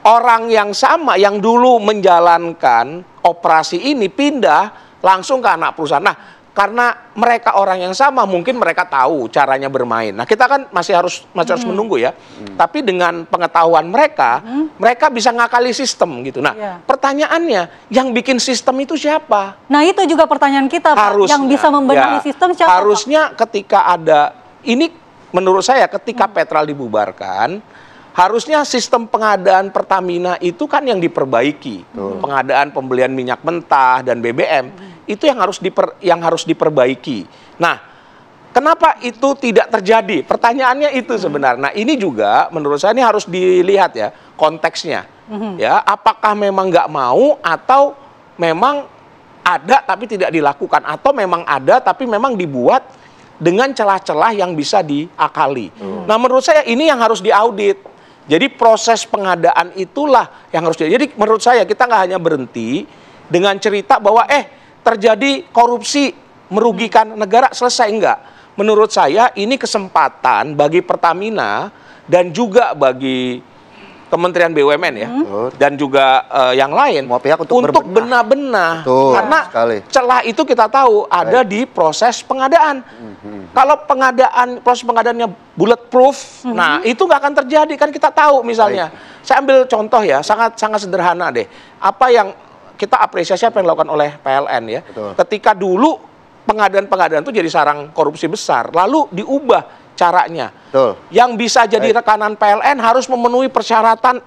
orang yang sama yang dulu menjalankan operasi ini pindah langsung ke anak perusahaan. Nah, karena mereka orang yang sama, mungkin mereka tahu caranya bermain. Nah, kita kan masih harus menunggu ya. Tapi dengan pengetahuan mereka, mereka bisa ngakali sistem gitu. Nah, pertanyaannya, yang bikin sistem itu siapa? Nah, itu juga pertanyaan kita, Pak. Yang bisa membenahi sistem siapa? Harusnya ketika ada, ini menurut saya ketika Petral dibubarkan, harusnya sistem pengadaan Pertamina itu kan yang diperbaiki. Pengadaan pembelian minyak mentah dan BBM. Itu yang harus diperbaiki. Nah, kenapa itu tidak terjadi? Pertanyaannya itu sebenarnya. Nah, ini juga menurut saya ini harus dilihat ya konteksnya. Ya, apakah memang nggak mau atau memang ada tapi tidak dilakukan, atau memang ada tapi memang dibuat dengan celah-celah yang bisa diakali. Nah, menurut saya ini yang harus diaudit. Jadi proses pengadaan itulah yang harus diaudit. Jadi menurut saya kita nggak hanya berhenti dengan cerita bahwa terjadi korupsi merugikan negara, selesai, enggak. Menurut saya ini kesempatan bagi Pertamina dan juga bagi Kementerian BUMN ya, dan juga yang lain untuk benar-benar, karena celah itu kita tahu ada di proses pengadaan. Kalau proses pengadaannya bulletproof, nah itu nggak akan terjadi kan, kita tahu misalnya. Saya ambil contoh ya, sangat sederhana deh. Apa yang kita apresiasi apa yang dilakukan oleh PLN ya. Ketika dulu pengadaan itu jadi sarang korupsi besar, lalu diubah caranya. Yang bisa jadi rekanan PLN harus memenuhi persyaratan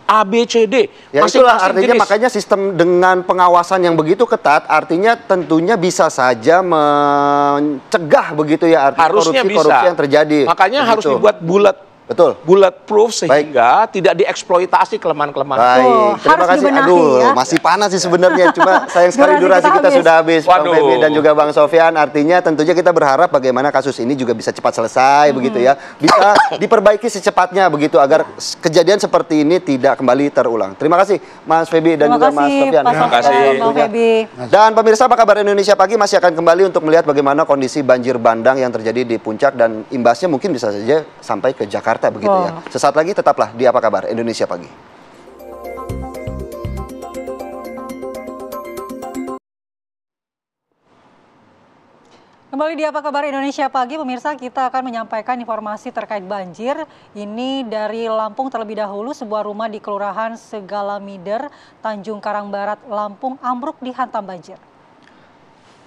ABCD. Ya itulah artinya jenis. Makanya sistem dengan pengawasan yang begitu ketat, artinya tentunya bisa saja mencegah begitu ya, artinya korupsi yang terjadi. Makanya harus dibuat bulat Betul. Bulletproof sehingga tidak dieksploitasi kelemahan-kelemahan. Baik, terima kasih. Aduh, masih panas sih sebenarnya. Cuma sayang sekali durasi kita sudah habis. Bang Feby dan juga Bang Sofyan. Artinya tentunya kita berharap bagaimana kasus ini juga bisa cepat selesai begitu ya. Bisa diperbaiki secepatnya begitu agar kejadian seperti ini tidak kembali terulang. Terima kasih Mas Feby dan juga Mas Sofyan. Terima kasih Bang Feby. Dan pemirsa, apa kabar Indonesia Pagi masih akan kembali untuk melihat bagaimana kondisi banjir bandang yang terjadi di Puncak dan imbasnya mungkin bisa saja sampai ke Jakarta begitu ya. Sesaat lagi tetaplah di Apa Kabar Indonesia Pagi. Kembali di Apa Kabar Indonesia Pagi, pemirsa, kita akan menyampaikan informasi terkait banjir. Ini dari Lampung terlebih dahulu, sebuah rumah di Kelurahan Segalamider, Tanjung Karang Barat, Lampung ambruk dihantam banjir.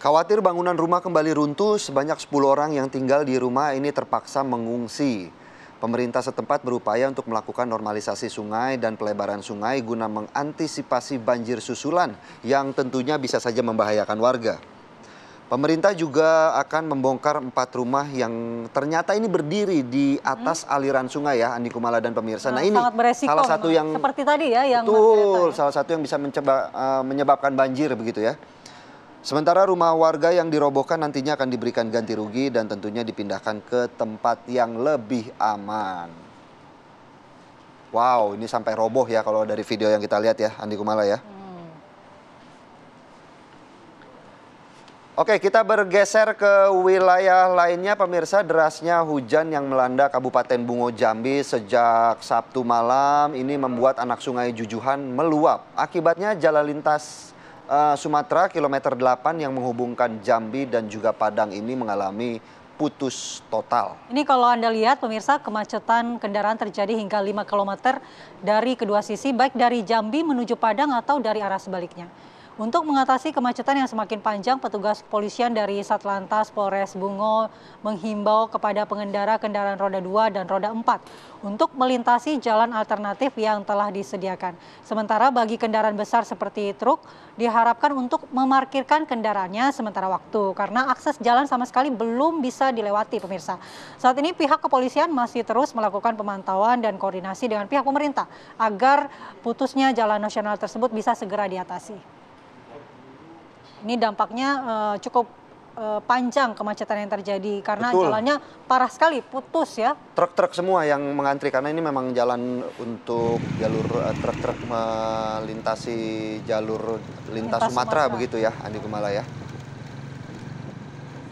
Khawatir bangunan rumah kembali runtuh, sebanyak 10 orang yang tinggal di rumah ini terpaksa mengungsi. Pemerintah setempat berupaya untuk melakukan normalisasi sungai dan pelebaran sungai guna mengantisipasi banjir susulan yang tentunya bisa saja membahayakan warga. Pemerintah juga akan membongkar 4 rumah yang ternyata ini berdiri di atas aliran sungai ya, Andi Kumala dan pemirsa. Nah, ini salah satu yang seperti tadi ya, yang betul, salah satu yang bisa menyebabkan banjir begitu ya. Sementara rumah warga yang dirobohkan nantinya akan diberikan ganti rugi dan tentunya dipindahkan ke tempat yang lebih aman. Wow, ini sampai roboh ya kalau dari video yang kita lihat ya, Andi Kumala ya. Oke, kita bergeser ke wilayah lainnya pemirsa. Derasnya hujan yang melanda Kabupaten Bungo Jambi sejak Sabtu malam ini membuat anak sungai Jujuhan meluap. Akibatnya jalan lintas Sumatera kilometer 8 yang menghubungkan Jambi dan juga Padang ini mengalami putus total. Ini kalau Anda lihat pemirsa, kemacetan kendaraan terjadi hingga 5 km dari kedua sisi, baik dari Jambi menuju Padang atau dari arah sebaliknya. Untuk mengatasi kemacetan yang semakin panjang, petugas kepolisian dari Satlantas Polres Bungo menghimbau kepada pengendara kendaraan roda 2 dan roda 4 untuk melintasi jalan alternatif yang telah disediakan. Sementara bagi kendaraan besar seperti truk, diharapkan untuk memarkirkan kendaraannya sementara waktu karena akses jalan sama sekali belum bisa dilewati pemirsa. Saat ini pihak kepolisian masih terus melakukan pemantauan dan koordinasi dengan pihak pemerintah agar putusnya jalan nasional tersebut bisa segera diatasi. Ini dampaknya cukup panjang kemacetan yang terjadi karena jalannya parah sekali, putus ya. Truk-truk semua yang mengantri karena ini memang jalan untuk jalur truk-truk melintasi jalur lintas Sumatera begitu ya, Andi Kumala ya.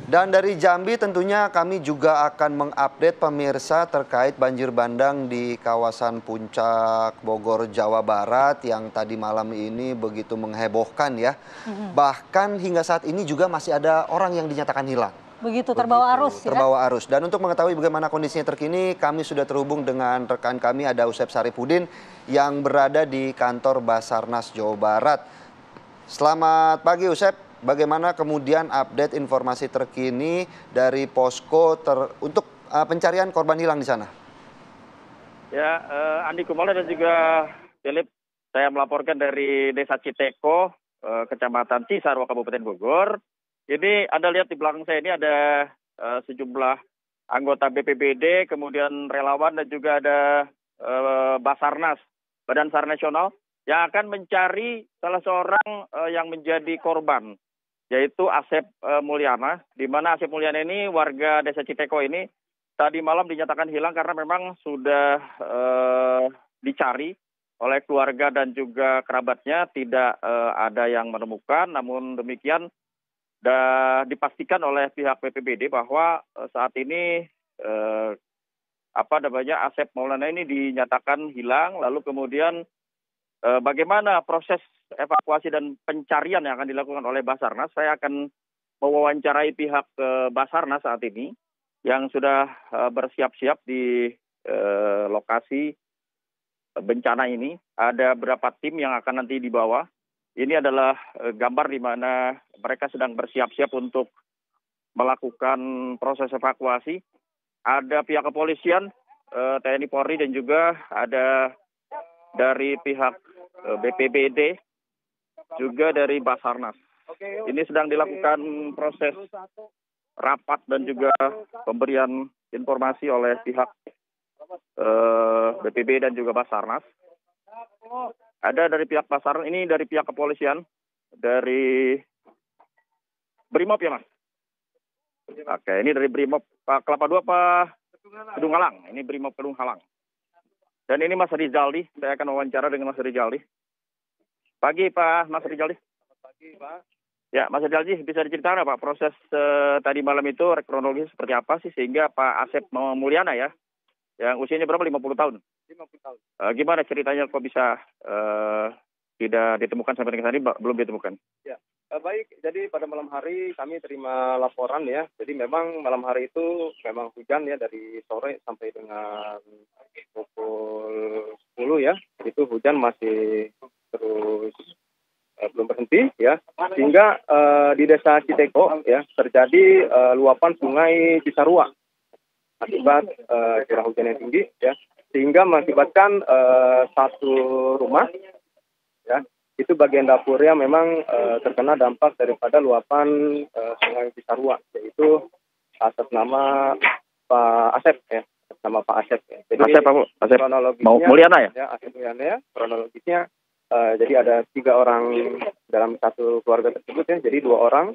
Dan dari Jambi tentunya kami juga akan mengupdate pemirsa terkait banjir bandang di kawasan Puncak Bogor, Jawa Barat yang tadi malam ini begitu menghebohkan ya. Bahkan hingga saat ini juga masih ada orang yang dinyatakan hilang. Begitu terbawa arus ya. Terbawa arus. Dan untuk mengetahui bagaimana kondisinya terkini, kami sudah terhubung dengan rekan kami ada Usep Saripudin yang berada di kantor Basarnas Jawa Barat. Selamat pagi Usep. Bagaimana kemudian update informasi terkini dari posko untuk pencarian korban hilang di sana? Ya, Andi Kumala dan juga Philip, saya melaporkan dari Desa Citeko, Kecamatan Cisarua, Kabupaten Bogor. Ini Anda lihat di belakang saya ini ada sejumlah anggota BPBD, kemudian relawan dan juga ada Basarnas, Badan SAR Nasional, yang akan mencari salah seorang yang menjadi korban, yaitu Asep Mulyana, di mana Asep Mulyana ini warga Desa Citeko ini tadi malam dinyatakan hilang karena memang sudah dicari oleh keluarga dan juga kerabatnya, tidak ada yang menemukan. Namun demikian dipastikan oleh pihak BPBD bahwa saat ini Asep Maulana ini dinyatakan hilang. Lalu kemudian bagaimana proses evakuasi dan pencarian yang akan dilakukan oleh Basarnas? Saya akan mewawancarai pihak Basarnas saat ini yang sudah bersiap-siap di lokasi bencana ini. Ada berapa tim yang akan nanti dibawa. Ini adalah gambar di mana mereka sedang bersiap-siap untuk melakukan proses evakuasi. Ada pihak kepolisian, TNI Polri, dan juga ada dari pihak BPBD, juga dari Basarnas. Ini sedang dilakukan proses rapat dan juga pemberian informasi oleh pihak BPB dan juga Basarnas. Ada dari pihak Basarnas, ini dari pihak kepolisian, dari Brimob ya Mas? Oke, ini dari Brimob Pak Kelapa II Pak Kedung Halang. Ini Brimob Kedung Halang. Dan ini Mas Rizaldi, saya akan wawancara dengan Mas Rizaldi. Pagi Pak Mas Rizaldi. Pagi Pak. Ya Mas Rizaldi, bisa diceritakan Pak proses tadi malam itu kronologis seperti apa sih sehingga Pak Asep Mulyana ya, yang usianya berapa, 50 tahun? 50 tahun. Gimana ceritanya kok bisa tidak ditemukan sampai dengan saat ini, belum ditemukan? Ya, baik. Jadi pada malam hari kami terima laporan ya. Jadi memang malam hari itu memang hujan ya dari sore sampai dengan pukul 10 ya. Itu hujan masih terus belum berhenti ya. Sehingga di desa Citeko ya terjadi luapan sungai Cisarua akibat curah hujan yang tinggi ya. Sehingga mengakibatkan satu rumah ya, itu bagian dapurnya memang terkena dampak daripada luapan sungai Cisarua, yaitu atas nama Pak Asep ya, nama Pak Asep ya. Jadi Asep kronologisnya Mulyana ya? Asep Mulyana ya, kronologisnya jadi ada 3 orang dalam satu keluarga tersebut ya, jadi 2 orang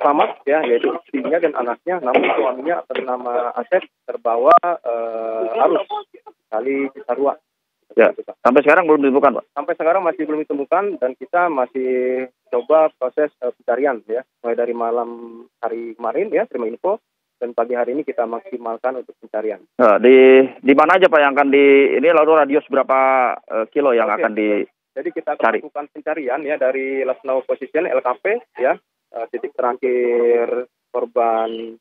selamat ya, yaitu istrinya dan anaknya, namun suaminya atas nama Asep terbawa arus kali Cisarua. Ya, sampai sekarang belum ditemukan, Pak? Sampai sekarang masih belum ditemukan dan kita masih coba proses pencarian ya, mulai dari malam hari kemarin ya, terima info, dan pagi hari ini kita maksimalkan untuk pencarian. Nah, di mana aja Pak yang akan ini lalu radius berapa kilo yang akan di? Jadi kita akan lakukan pencarian ya dari Last Now Position LKP ya, titik terakhir korban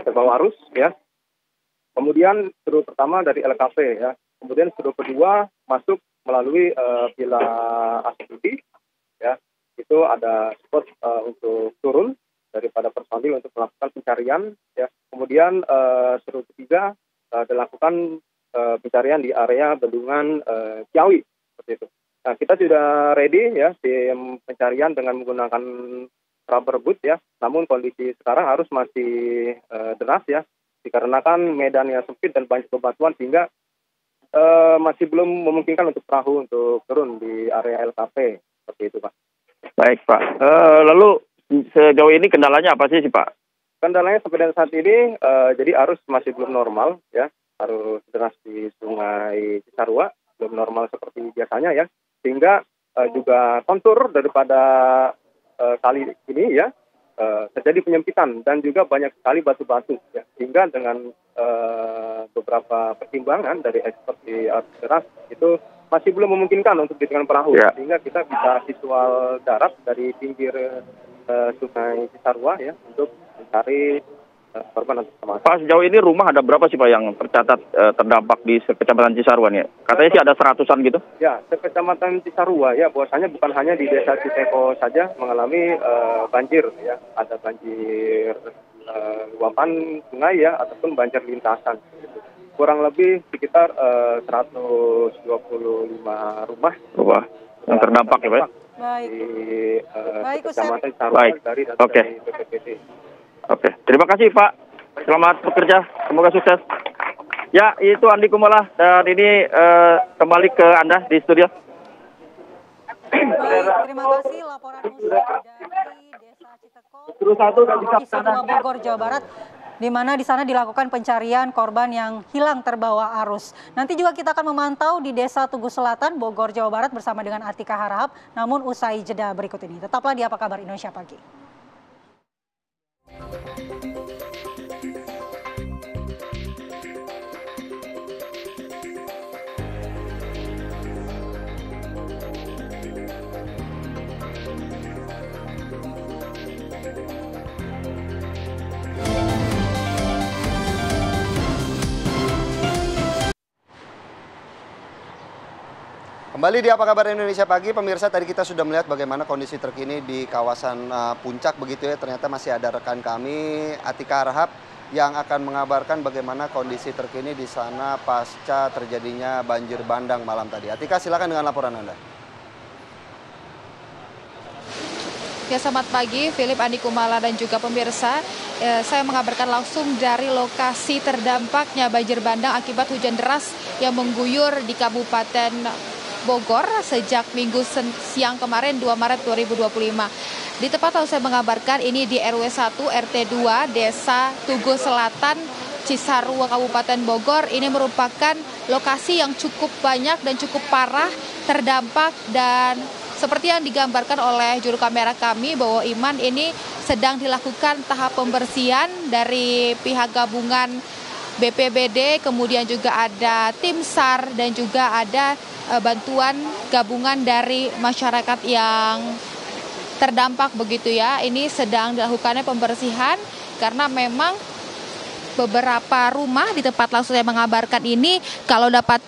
terbawa arus ya. Kemudian seru pertama dari LKP ya. Kemudian seru kedua masuk melalui Villa Asbudi ya. Itu ada spot untuk turun daripada personil untuk melakukan pencarian ya. Kemudian seru ketiga dilakukan pencarian di area bendungan Ciawi seperti itu. Nah, kita sudah ready ya tim pencarian dengan menggunakan rubber boot ya. Namun kondisi sekarang arus masih deras ya, dikarenakan medannya sempit dan banyak bebatuan sehingga masih belum memungkinkan untuk perahu untuk turun di area LKP seperti itu Pak. Baik Pak. Lalu sejauh ini kendalanya apa sih Pak? Kendalanya sampai dengan saat ini jadi arus masih belum normal ya, arus deras di Sungai Cisarua belum normal seperti biasanya ya, sehingga juga kontur daripada kali ini ya terjadi penyempitan dan juga banyak sekali batu-batu ya, sehingga dengan beberapa pertimbangan dari ekspert di arus deras itu masih belum memungkinkan untuk dengan perahu ya. Sehingga kita bisa visual darat dari pinggir Sungai Cisarua ya untuk mencari korban atau teman. Pak, sejauh ini rumah ada berapa sih Pak yang tercatat terdampak di Kecamatan Cisarua nih? Katanya sih ada 100-an gitu. Ya, Kecamatan Cisarua ya, bahwasanya bukan hanya di desa Citeko saja mengalami banjir ya, ada banjir luapan sungai ya ataupun banjir lintasan. Kurang lebih sekitar 125 rumah yang terdampak ya Pak. Baik. Di Kecamatan Cisarua dari BPPT. Oke, terima kasih Pak. Selamat bekerja, semoga sukses. Ya, itu Andi Kumala dan ini kembali ke Anda di studio. Baik, terima kasih laporan khusus dari Desa Citeko, Cisarua, Bogor, Jawa Barat, di mana di sana dilakukan pencarian korban yang hilang terbawa arus. Nanti juga kita akan memantau di Desa Tugu Selatan, Bogor, Jawa Barat bersama dengan Atika Harahap. Namun usai jeda berikut ini, tetaplah di Apa Kabar Indonesia Pagi. Kembali di Apa Kabar Indonesia Pagi, pemirsa, tadi kita sudah melihat bagaimana kondisi terkini di kawasan Puncak begitu ya. Ternyata masih ada rekan kami, Atika Harahap, yang akan mengabarkan bagaimana kondisi terkini di sana pasca terjadinya banjir bandang malam tadi. Atika, silakan dengan laporan Anda. Ya, selamat pagi, Philip, Andi Kumala, dan juga pemirsa. saya mengabarkan langsung dari lokasi terdampaknya banjir bandang akibat hujan deras yang mengguyur di Kabupaten Bogor sejak Minggu siang kemarin 2 Maret 2025. Di tempat saya mengabarkan ini di RW 1 RT 2 Desa Tugu Selatan Cisarua Kabupaten Bogor. Ini merupakan lokasi yang cukup banyak dan cukup parah terdampak, dan seperti yang digambarkan oleh juru kamera kami bahwa Iman ini sedang dilakukan tahap pembersihan dari pihak gabungan BPBD, kemudian juga ada tim SAR dan juga ada bantuan gabungan dari masyarakat yang terdampak begitu ya. Ini sedang dilakukannya pembersihan karena memang beberapa rumah di tempat langsung saya mengabarkan ini kalau dapat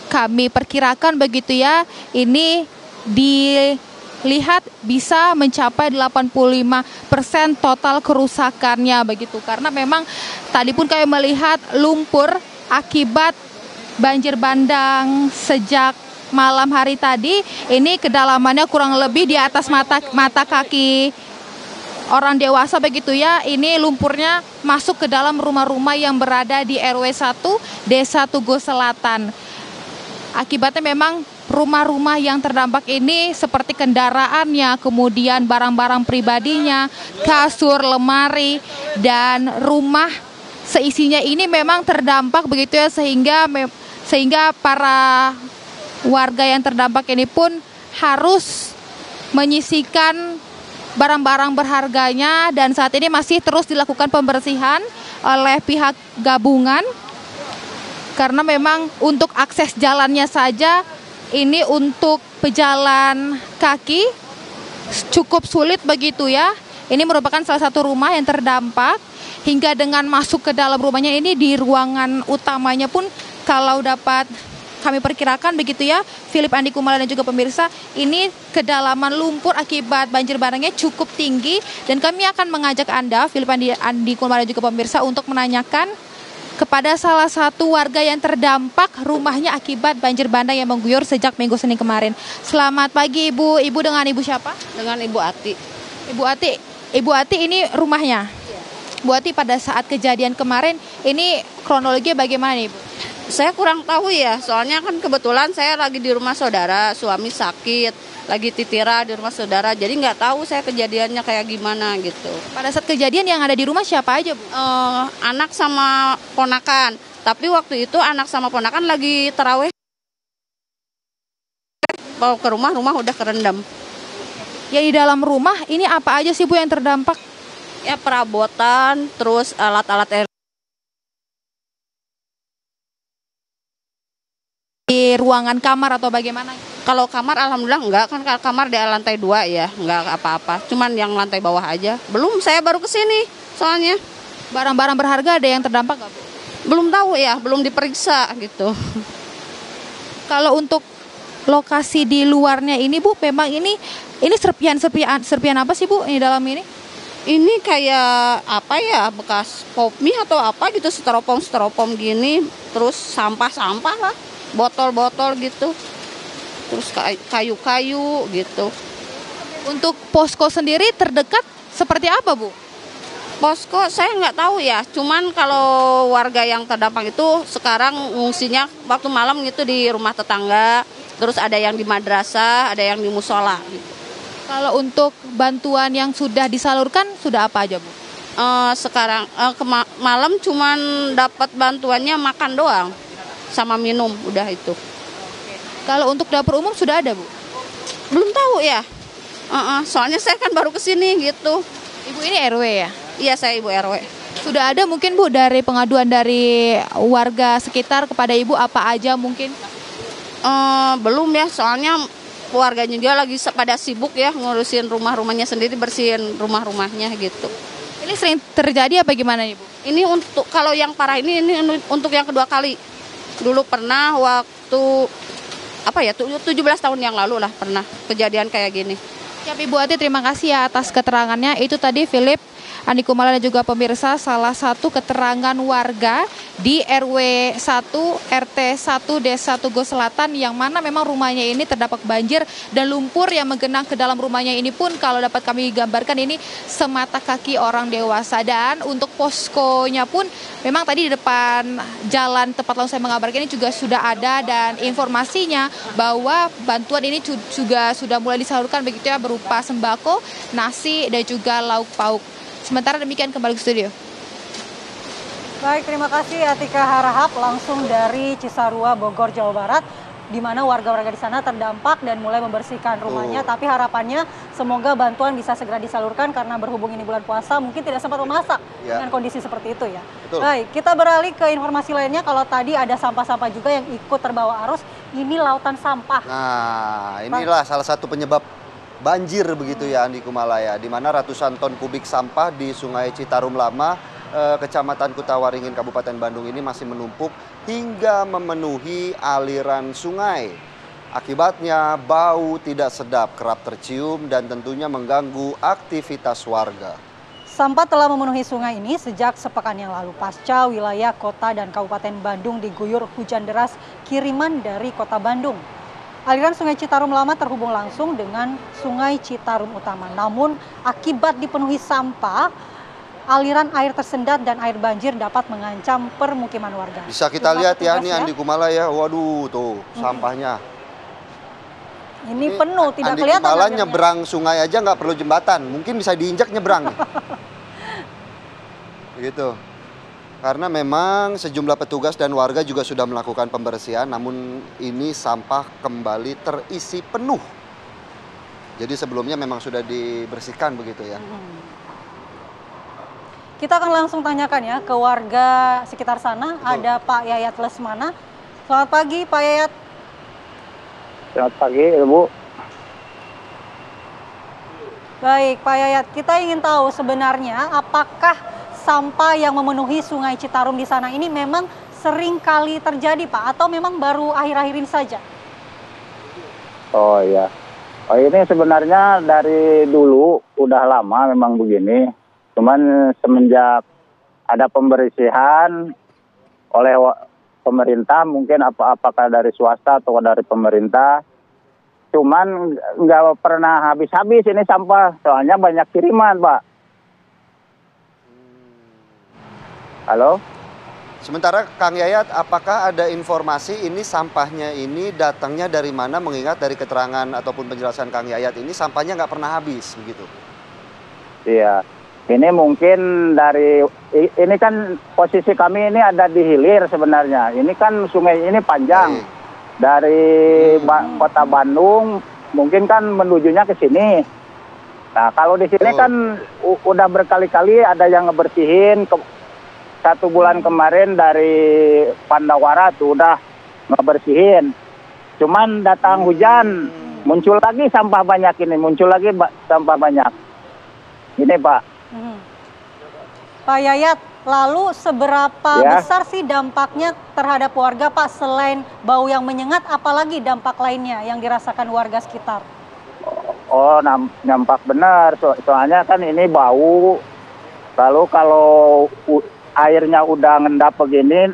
kami perkirakan begitu ya, ini dilihat bisa mencapai 85% total kerusakannya begitu. Karena memang tadi pun kami melihat lumpur akibat banjir bandang sejak malam hari tadi. Ini kedalamannya kurang lebih di atas mata kaki orang dewasa begitu ya. Ini lumpurnya masuk ke dalam rumah-rumah yang berada di RW 1 Desa Tugu Selatan. Akibatnya memang rumah-rumah yang terdampak ini seperti kendaraannya, kemudian barang-barang pribadinya, kasur, lemari, dan rumah seisinya ini memang terdampak begitu ya, sehingga para warga yang terdampak ini pun harus menyisihkan barang-barang berharganya, dan saat ini masih terus dilakukan pembersihan oleh pihak gabungan karena memang untuk akses jalannya saja ini untuk pejalan kaki cukup sulit begitu ya. Ini merupakan salah satu rumah yang terdampak, hingga dengan masuk ke dalam rumahnya ini di ruangan utamanya pun kalau dapat kami perkirakan begitu ya, Philip, Andi Kumala dan juga pemirsa, ini kedalaman lumpur akibat banjir bandangnya cukup tinggi, dan kami akan mengajak Anda, Philip, Andi Kumala dan juga pemirsa, untuk menanyakan kepada salah satu warga yang terdampak rumahnya akibat banjir bandang yang mengguyur sejak Minggu Senin kemarin. Selamat pagi Ibu. Ibu dengan Ibu siapa? Dengan Ibu Ati. Ibu Ati ini rumahnya. Iya. Bu Ati, pada saat kejadian kemarin ini kronologinya bagaimana Ibu? Saya kurang tahu ya, soalnya kan kebetulan saya lagi di rumah saudara, suami sakit, lagi titira di rumah saudara, jadi nggak tahu saya kejadiannya kayak gimana gitu. Pada saat kejadian yang ada di rumah siapa aja Bu? Anak sama ponakan, tapi waktu itu anak sama ponakan lagi taraweh. Bawa ke rumah udah kerendam. Ya, di dalam rumah ini apa aja sih Bu yang terdampak? Ya perabotan, terus alat-alat di ruangan kamar atau bagaimana? Kalau kamar alhamdulillah enggak, kan kamar di lantai 2 ya, enggak apa-apa. Cuman yang lantai bawah aja. Belum, saya baru kesini soalnya. Barang-barang berharga ada yang terdampak nggak Bu? Belum tahu ya, belum diperiksa gitu. Kalau untuk lokasi di luarnya ini Bu, memang ini serpian apa sih Bu di dalam ini? Ini kayak apa ya, bekas pop mie atau apa gitu, styrofoam gini, terus sampah lah. Botol-botol gitu, terus kayu-kayu gitu. Untuk posko sendiri terdekat seperti apa Bu? Posko saya nggak tahu ya, cuman kalau warga yang terdampak itu sekarang ngungsinya waktu malam gitu di rumah tetangga, terus ada yang di madrasah, ada yang di musola gitu. Kalau untuk bantuan yang sudah disalurkan sudah apa aja Bu? Sekarang malam cuman dapat bantuannya makan doang sama minum, udah itu. Kalau untuk dapur umum sudah ada Bu? Belum tahu ya. Soalnya saya kan baru kesini gitu. Ibu ini RW ya? Iya, saya Ibu RW. Sudah ada mungkin Bu dari pengaduan dari warga sekitar kepada Ibu apa aja mungkin? Belum ya, soalnya warganya juga lagi pada sibuk ya ngurusin rumah-rumahnya sendiri, bersihin rumah-rumahnya gitu. Ini sering terjadi apa gimana Ibu? Ini untuk kalau yang parah ini untuk yang kedua kali. Dulu pernah waktu 17 tahun yang lalu lah pernah kejadian kayak gini. Siap Ibu Ati, terima kasih ya atas keterangannya. Itu tadi Philip, Andi Kumala dan juga pemirsa, salah satu keterangan warga di RW 1 RT 1 Desa Tugu Selatan yang mana memang rumahnya ini terdapat banjir dan lumpur yang menggenang ke dalam rumahnya ini pun kalau dapat kami gambarkan ini semata kaki orang dewasa. Dan untuk poskonya pun memang tadi di depan jalan tempat langsung saya mengabarkan ini juga sudah ada, dan informasinya bahwa bantuan ini juga sudah mulai disalurkan begitu ya, berupa sembako, nasi dan juga lauk pauk. Sementara demikian kembali ke studio. Baik, terima kasih Atika Harahap langsung dari Cisarua, Bogor, Jawa Barat, di mana warga-warga di sana terdampak dan mulai membersihkan rumahnya. Tapi harapannya semoga bantuan bisa segera disalurkan karena berhubung ini bulan puasa mungkin tidak sempat memasak dengan kondisi seperti itu ya. Betul. Baik, kita beralih ke informasi lainnya. Kalau tadi ada sampah-sampah juga yang ikut terbawa arus, ini lautan sampah. Nah, inilah salah satu penyebab banjir begitu ya Andi Kumala ya, di mana ratusan ton kubik sampah di Sungai Citarum Lama, Kecamatan Kutawaringin, Kabupaten Bandung ini masih menumpuk hingga memenuhi aliran sungai. Akibatnya bau tidak sedap kerap tercium dan tentunya mengganggu aktivitas warga. Sampah telah memenuhi sungai ini sejak sepekan yang lalu pasca wilayah kota dan Kabupaten Bandung diguyur hujan deras kiriman dari kota Bandung. Aliran Sungai Citarum Lama terhubung langsung dengan Sungai Citarum Utama. Namun akibat dipenuhi sampah, aliran air tersendat dan air banjir dapat mengancam permukiman warga. Bisa kita lihat ya, ini Andi Kumala ya, waduh tuh sampahnya. Ini penuh, tidak Andi kelihatan. Kumala nyebrang sungai aja nggak perlu jembatan, mungkin bisa diinjak nyebrang. Begitu. Karena memang sejumlah petugas dan warga juga sudah melakukan pembersihan, namun ini sampah kembali terisi penuh. Jadi sebelumnya memang sudah dibersihkan begitu ya. Kita akan langsung tanyakan ya ke warga sekitar sana. Betul. Ada Pak Yayat Lesmana. Selamat pagi Pak Yayat. Selamat pagi Ibu. Baik Pak Yayat, kita ingin tahu sebenarnya apakah sampah yang memenuhi Sungai Citarum di sana ini memang sering kali terjadi Pak, atau memang baru akhir-akhir ini saja? Oh iya, ini sebenarnya dari dulu udah lama memang begini. Cuman semenjak ada pembersihan oleh pemerintah, mungkin apakah dari swasta atau dari pemerintah, cuman nggak pernah habis-habis ini sampah, soalnya banyak kiriman Pak. Halo? Sementara Kang Yayat, apakah ada informasi ini sampahnya ini datangnya dari mana, mengingat dari keterangan ataupun penjelasan Kang Yayat ini sampahnya nggak pernah habis begitu? Iya, ini mungkin dari, ini kan posisi kami ini ada di hilir sebenarnya. Ini kan sungai ini panjang. Dari kota Bandung mungkin kan menujunya ke sini. Nah kalau di sini kan udah berkali-kali ada yang ngebersihin. 1 bulan kemarin dari Pandawara tuh udah ngebersihin. Cuman datang hujan, muncul lagi sampah banyak ini, muncul lagi sampah banyak. Ini Pak. Pak Yayat, lalu seberapa besar sih dampaknya terhadap warga Pak, selain bau yang menyengat, apalagi dampak lainnya yang dirasakan warga sekitar? Oh, nampak benar, soalnya kan ini bau. Lalu kalau airnya udah ngendap begini,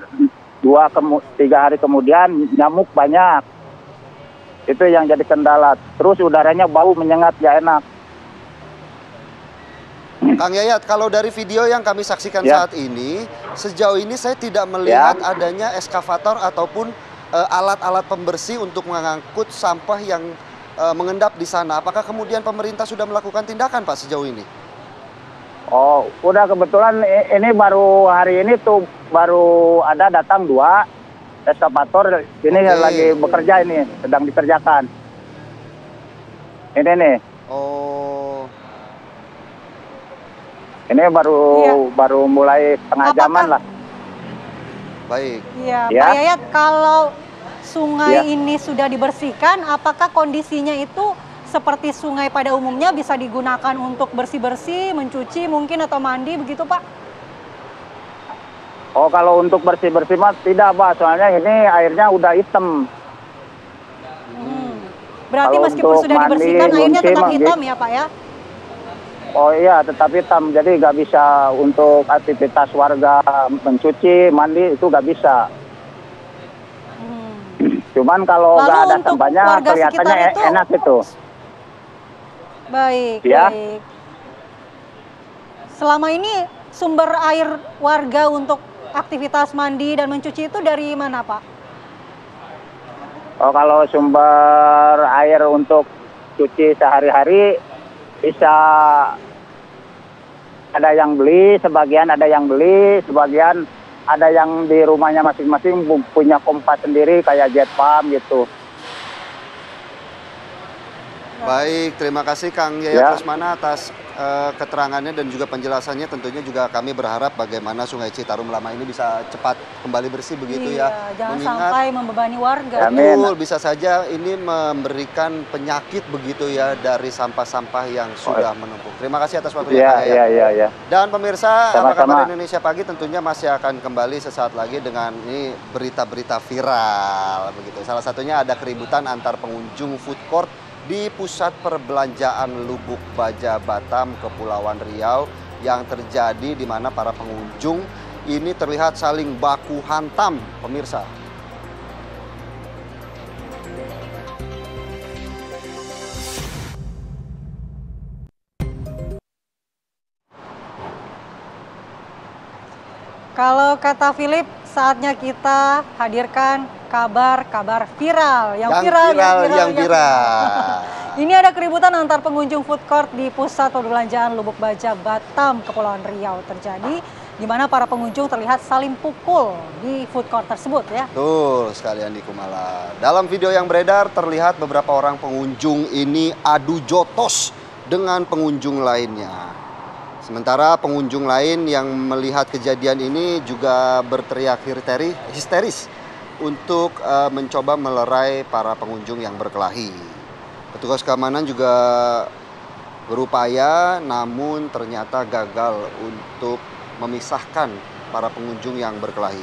2-3 hari kemudian nyamuk banyak. Itu yang jadi kendala. Terus udaranya bau menyengat, ya enak. Kang Yayat, kalau dari video yang kami saksikan saat ini, sejauh ini saya tidak melihat adanya eskavator ataupun alat-alat pembersih untuk mengangkut sampah yang mengendap di sana. Apakah kemudian pemerintah sudah melakukan tindakan Pak sejauh ini? Oh, udah kebetulan ini baru hari ini tuh baru ada datang 2 eskavator. Ini lagi bekerja, ini sedang dikerjakan. Ini nih. Oh. Ini baru mulai setengah jaman lah. Baik. Iya, Pak Yayat, kalau sungai ini sudah dibersihkan, apakah kondisinya itu seperti sungai pada umumnya bisa digunakan untuk bersih-bersih, mencuci mungkin atau mandi begitu Pak? Oh, kalau untuk bersih-bersih mah tidak Pak, soalnya ini airnya udah hitam. Berarti kalau meskipun sudah dibersihkan airnya tetap hitam ya Pak ya? Oh iya, tetap hitam. Jadi nggak bisa untuk aktivitas warga mencuci, mandi itu nggak bisa. Cuman kalau nggak ada sampahnya kelihatannya enak itu. Baik, ya. Baik. Selama ini sumber air warga untuk aktivitas mandi dan mencuci itu dari mana, Pak? Oh, kalau sumber air untuk cuci sehari-hari bisa ada yang beli, sebagian ada yang beli, sebagian ada yang di rumahnya masing-masing punya pompa sendiri kayak jet pump gitu. Baik, terima kasih Kang Yayat Lesmana atas keterangannya dan juga penjelasannya. Tentunya juga kami berharap bagaimana Sungai Citarum Lama ini bisa cepat kembali bersih begitu ya. Jangan sampai membebani warga. Betul, bisa saja ini memberikan penyakit begitu ya dari sampah-sampah yang sudah menumpuk. Terima kasih atas waktunya Kang Yayat. Iya. Dan pemirsa, Sama-sama. Apa Kabar Indonesia Pagi tentunya masih akan kembali sesaat lagi dengan ini berita-berita viral begitu. Salah satunya ada keributan antar pengunjung food court di pusat perbelanjaan Lubuk Baja Batam, Kepulauan Riau yang terjadi di mana para pengunjung ini terlihat saling baku hantam, pemirsa. Kalau kata Philip, saatnya kita hadirkan kabar-kabar viral. Yang viral. Ini ada keributan antar pengunjung food court di pusat perbelanjaan Lubuk Baja Batam, Kepulauan Riau terjadi, di mana para pengunjung terlihat saling pukul di food court tersebut ya. Betul sekali Andi Kumala. Dalam video yang beredar terlihat beberapa orang pengunjung ini adu jotos dengan pengunjung lainnya. Sementara pengunjung lain yang melihat kejadian ini juga berteriak histeris untuk mencoba melerai para pengunjung yang berkelahi. Petugas keamanan juga berupaya namun ternyata gagal untuk memisahkan para pengunjung yang berkelahi.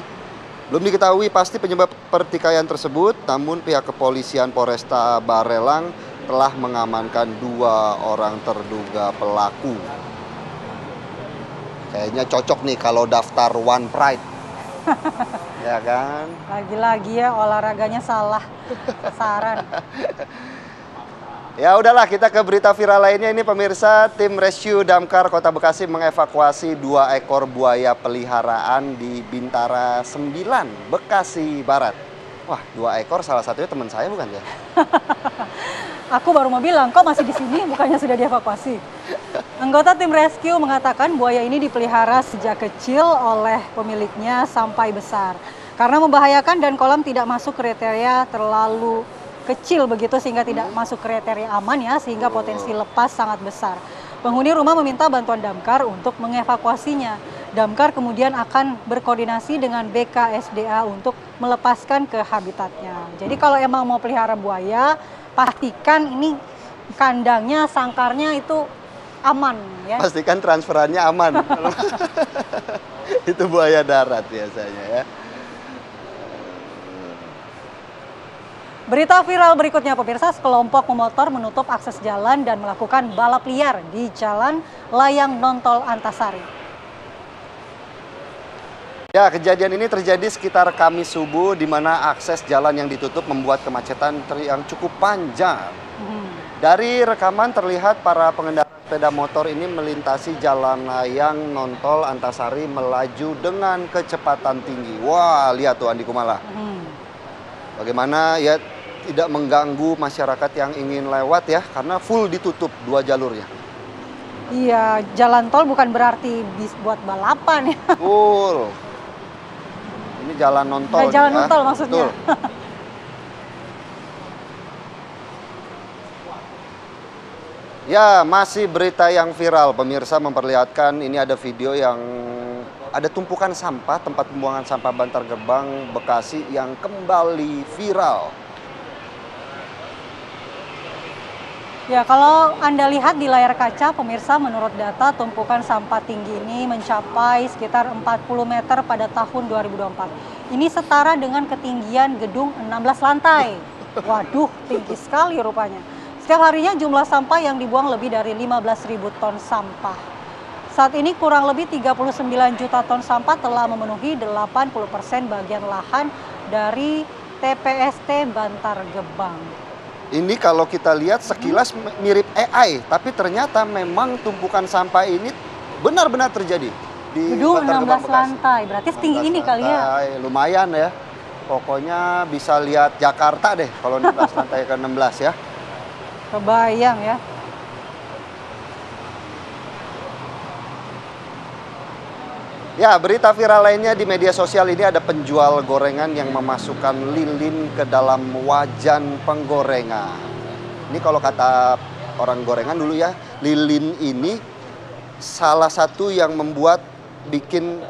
Belum diketahui pasti penyebab pertikaian tersebut, namun pihak kepolisian Polresta Barelang telah mengamankan 2 orang terduga pelaku. Kayaknya cocok nih kalau daftar One Pride. Ya kan? Lagi-lagi ya olahraganya salah sasaran. Ya udahlah, kita ke berita viral lainnya ini pemirsa. Tim Rescue Damkar Kota Bekasi mengevakuasi 2 ekor buaya peliharaan di Bintara 9, Bekasi Barat. Wah, 2 ekor salah satunya teman saya bukan ya? Aku baru mau bilang, kok masih di sini bukannya sudah dievakuasi. Anggota tim rescue mengatakan buaya ini dipelihara sejak kecil oleh pemiliknya sampai besar. Karena membahayakan dan kolam tidak masuk kriteria terlalu kecil begitu sehingga tidak masuk kriteria aman ya, sehingga potensi lepas sangat besar. Penghuni rumah meminta bantuan damkar untuk mengevakuasinya. Damkar kemudian akan berkoordinasi dengan BKSDA untuk melepaskan ke habitatnya. Jadi kalau emang mau pelihara buaya, pastikan ini kandangnya, sangkarnya itu aman ya. Pastikan transferannya aman. Itu buaya darat biasanya ya. Berita viral berikutnya pemirsa, sekelompok pemotor menutup akses jalan dan melakukan balap liar di Jalan Layang Nontol Antasari. Ya, kejadian ini terjadi sekitar Kamis subuh di mana akses jalan yang ditutup membuat kemacetan yang cukup panjang. Dari rekaman terlihat para pengendara sepeda motor ini melintasi Jalan Layang Nontol Antasari melaju dengan kecepatan tinggi. Wah, lihat tuh Andi Kumala. Bagaimana ya tidak mengganggu masyarakat yang ingin lewat ya, karena full ditutup 2 jalurnya. Iya, jalan tol bukan berarti bis buat balapan ya. Full. Ini jalan non-tol. Jalan non-tol maksudnya. Ya, masih berita yang viral pemirsa memperlihatkan ini ada video yang ada tumpukan sampah tempat pembuangan sampah Bantar Gebang Bekasi yang kembali viral. Ya, kalau Anda lihat di layar kaca pemirsa, menurut data tumpukan sampah tinggi ini mencapai sekitar 40 meter pada tahun 2024. Ini setara dengan ketinggian gedung 16 lantai. Waduh, tinggi sekali rupanya. Setiap harinya jumlah sampah yang dibuang lebih dari 15.000 ton sampah. Saat ini kurang lebih 39 juta ton sampah telah memenuhi 80% bagian lahan dari TPST Bantar Gebang. Ini kalau kita lihat sekilas mirip AI, tapi ternyata memang tumpukan sampah ini benar-benar terjadi di gedung Bantar 16 Gebang, Bekasi. lantai, berarti setinggi ini kali ya? Lumayan ya, pokoknya bisa lihat Jakarta deh kalau 16 lantai ke 16 ya. Kebayang ya. Ya, berita viral lainnya di media sosial ini ada penjual gorengan yang memasukkan lilin ke dalam wajan penggorengan. Ini kalau kata orang gorengan dulu ya, lilin ini salah satu yang membuat bikin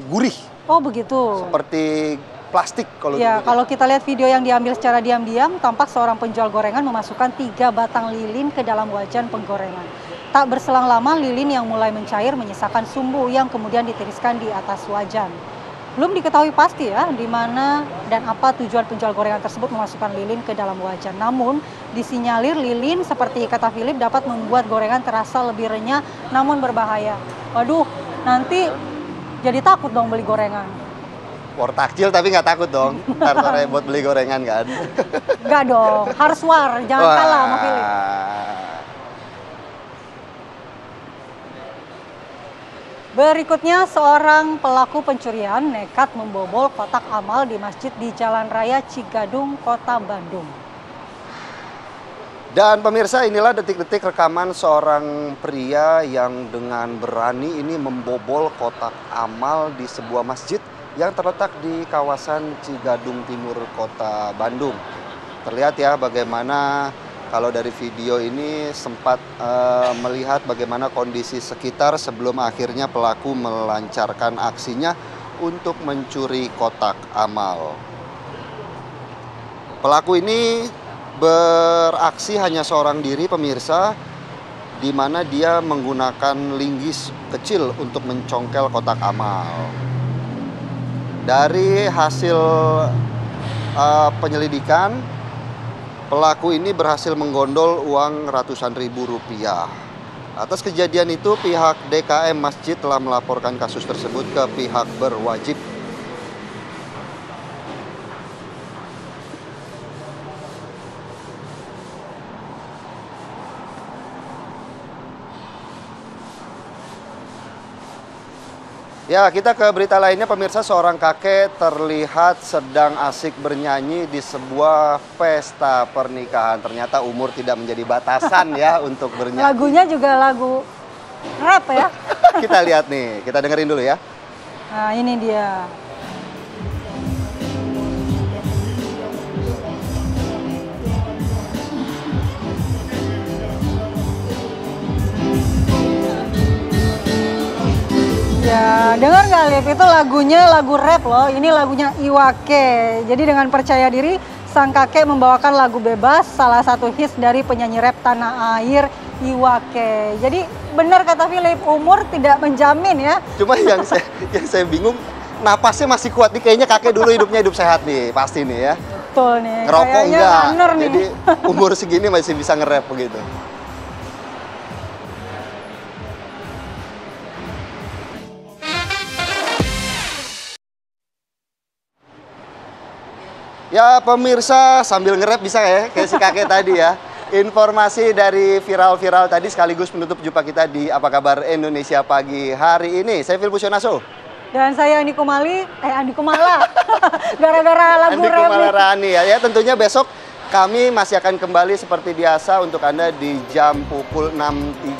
gurih. Oh begitu. Seperti plastik kalau ya, dulu. Kalau kita lihat video yang diambil secara diam-diam, tampak seorang penjual gorengan memasukkan 3 batang lilin ke dalam wajan penggorengan. Tak berselang lama, lilin yang mulai mencair menyisakan sumbu yang kemudian ditiriskan di atas wajan. Belum diketahui pasti ya di mana dan apa tujuan penjual gorengan tersebut memasukkan lilin ke dalam wajan. Namun disinyalir lilin seperti kata Philip dapat membuat gorengan terasa lebih renyah namun berbahaya. Waduh, nanti jadi takut dong beli gorengan. War takjil tapi nggak takut dong, ntar sore buat beli gorengan kan? Nggak dong, harus war, jangan kalah sama Philip. Berikutnya, seorang pelaku pencurian nekat membobol kotak amal di masjid di Jalan Raya Cigadung, Kota Bandung. Dan pemirsa, inilah detik-detik rekaman seorang pria yang dengan berani ini membobol kotak amal di sebuah masjid yang terletak di kawasan Cigadung Timur, Kota Bandung. Terlihat ya bagaimana kalau dari video ini sempat melihat bagaimana kondisi sekitar sebelum akhirnya pelaku melancarkan aksinya untuk mencuri kotak amal. Pelaku ini beraksi hanya seorang diri pemirsa, di mana dia menggunakan linggis kecil untuk mencongkel kotak amal. Dari hasil penyelidikan, pelaku ini berhasil menggondol uang ratusan ribu rupiah. Atas kejadian itu, pihak DKM Masjid telah melaporkan kasus tersebut ke pihak berwajib. Ya, kita ke berita lainnya pemirsa. Seorang kakek terlihat sedang asik bernyanyi di sebuah pesta pernikahan. Ternyata umur tidak menjadi batasan ya untuk bernyanyi. Lagunya juga lagu rap ya. Kita lihat nih, kita dengerin dulu ya. Nah, ini dia. Ya, dengar nggak Liv? Itu lagunya lagu rap loh. Ini lagunya Iwake. Jadi dengan percaya diri, sang kakek membawakan lagu Bebas, salah satu hits dari penyanyi rap tanah air Iwake. Jadi benar kata Philip, umur tidak menjamin ya. Cuma yang saya bingung, napasnya masih kuat nih. Kayaknya kakek dulu hidupnya hidup sehat nih, pasti nih ya. Betul nih. Ngerokok enggak. Nih. Jadi umur segini masih bisa nge-rap begitu. Ya pemirsa, sambil nge-rap bisa ya, kayak si kakek tadi ya. Informasi dari viral-viral tadi sekaligus menutup jumpa kita di Apa Kabar Indonesia pagi hari ini. Saya Philip Busionaso. Dan saya Andi Kumala. Gara-gara lagu Andi rap. Kumala Rani ya. Tentunya besok kami masih akan kembali seperti biasa untuk Anda di jam pukul 6.30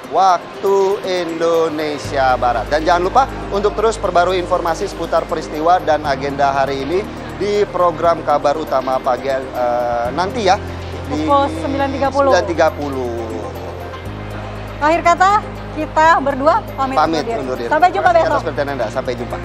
waktu Indonesia Barat. Dan jangan lupa untuk terus perbarui informasi seputar peristiwa dan agenda hari ini di program Kabar Utama pagi nanti ya. Di pukul 9.30. Akhir kata, kita berdua pamit undur diri. Sampai jumpa besok. Sampai jumpa.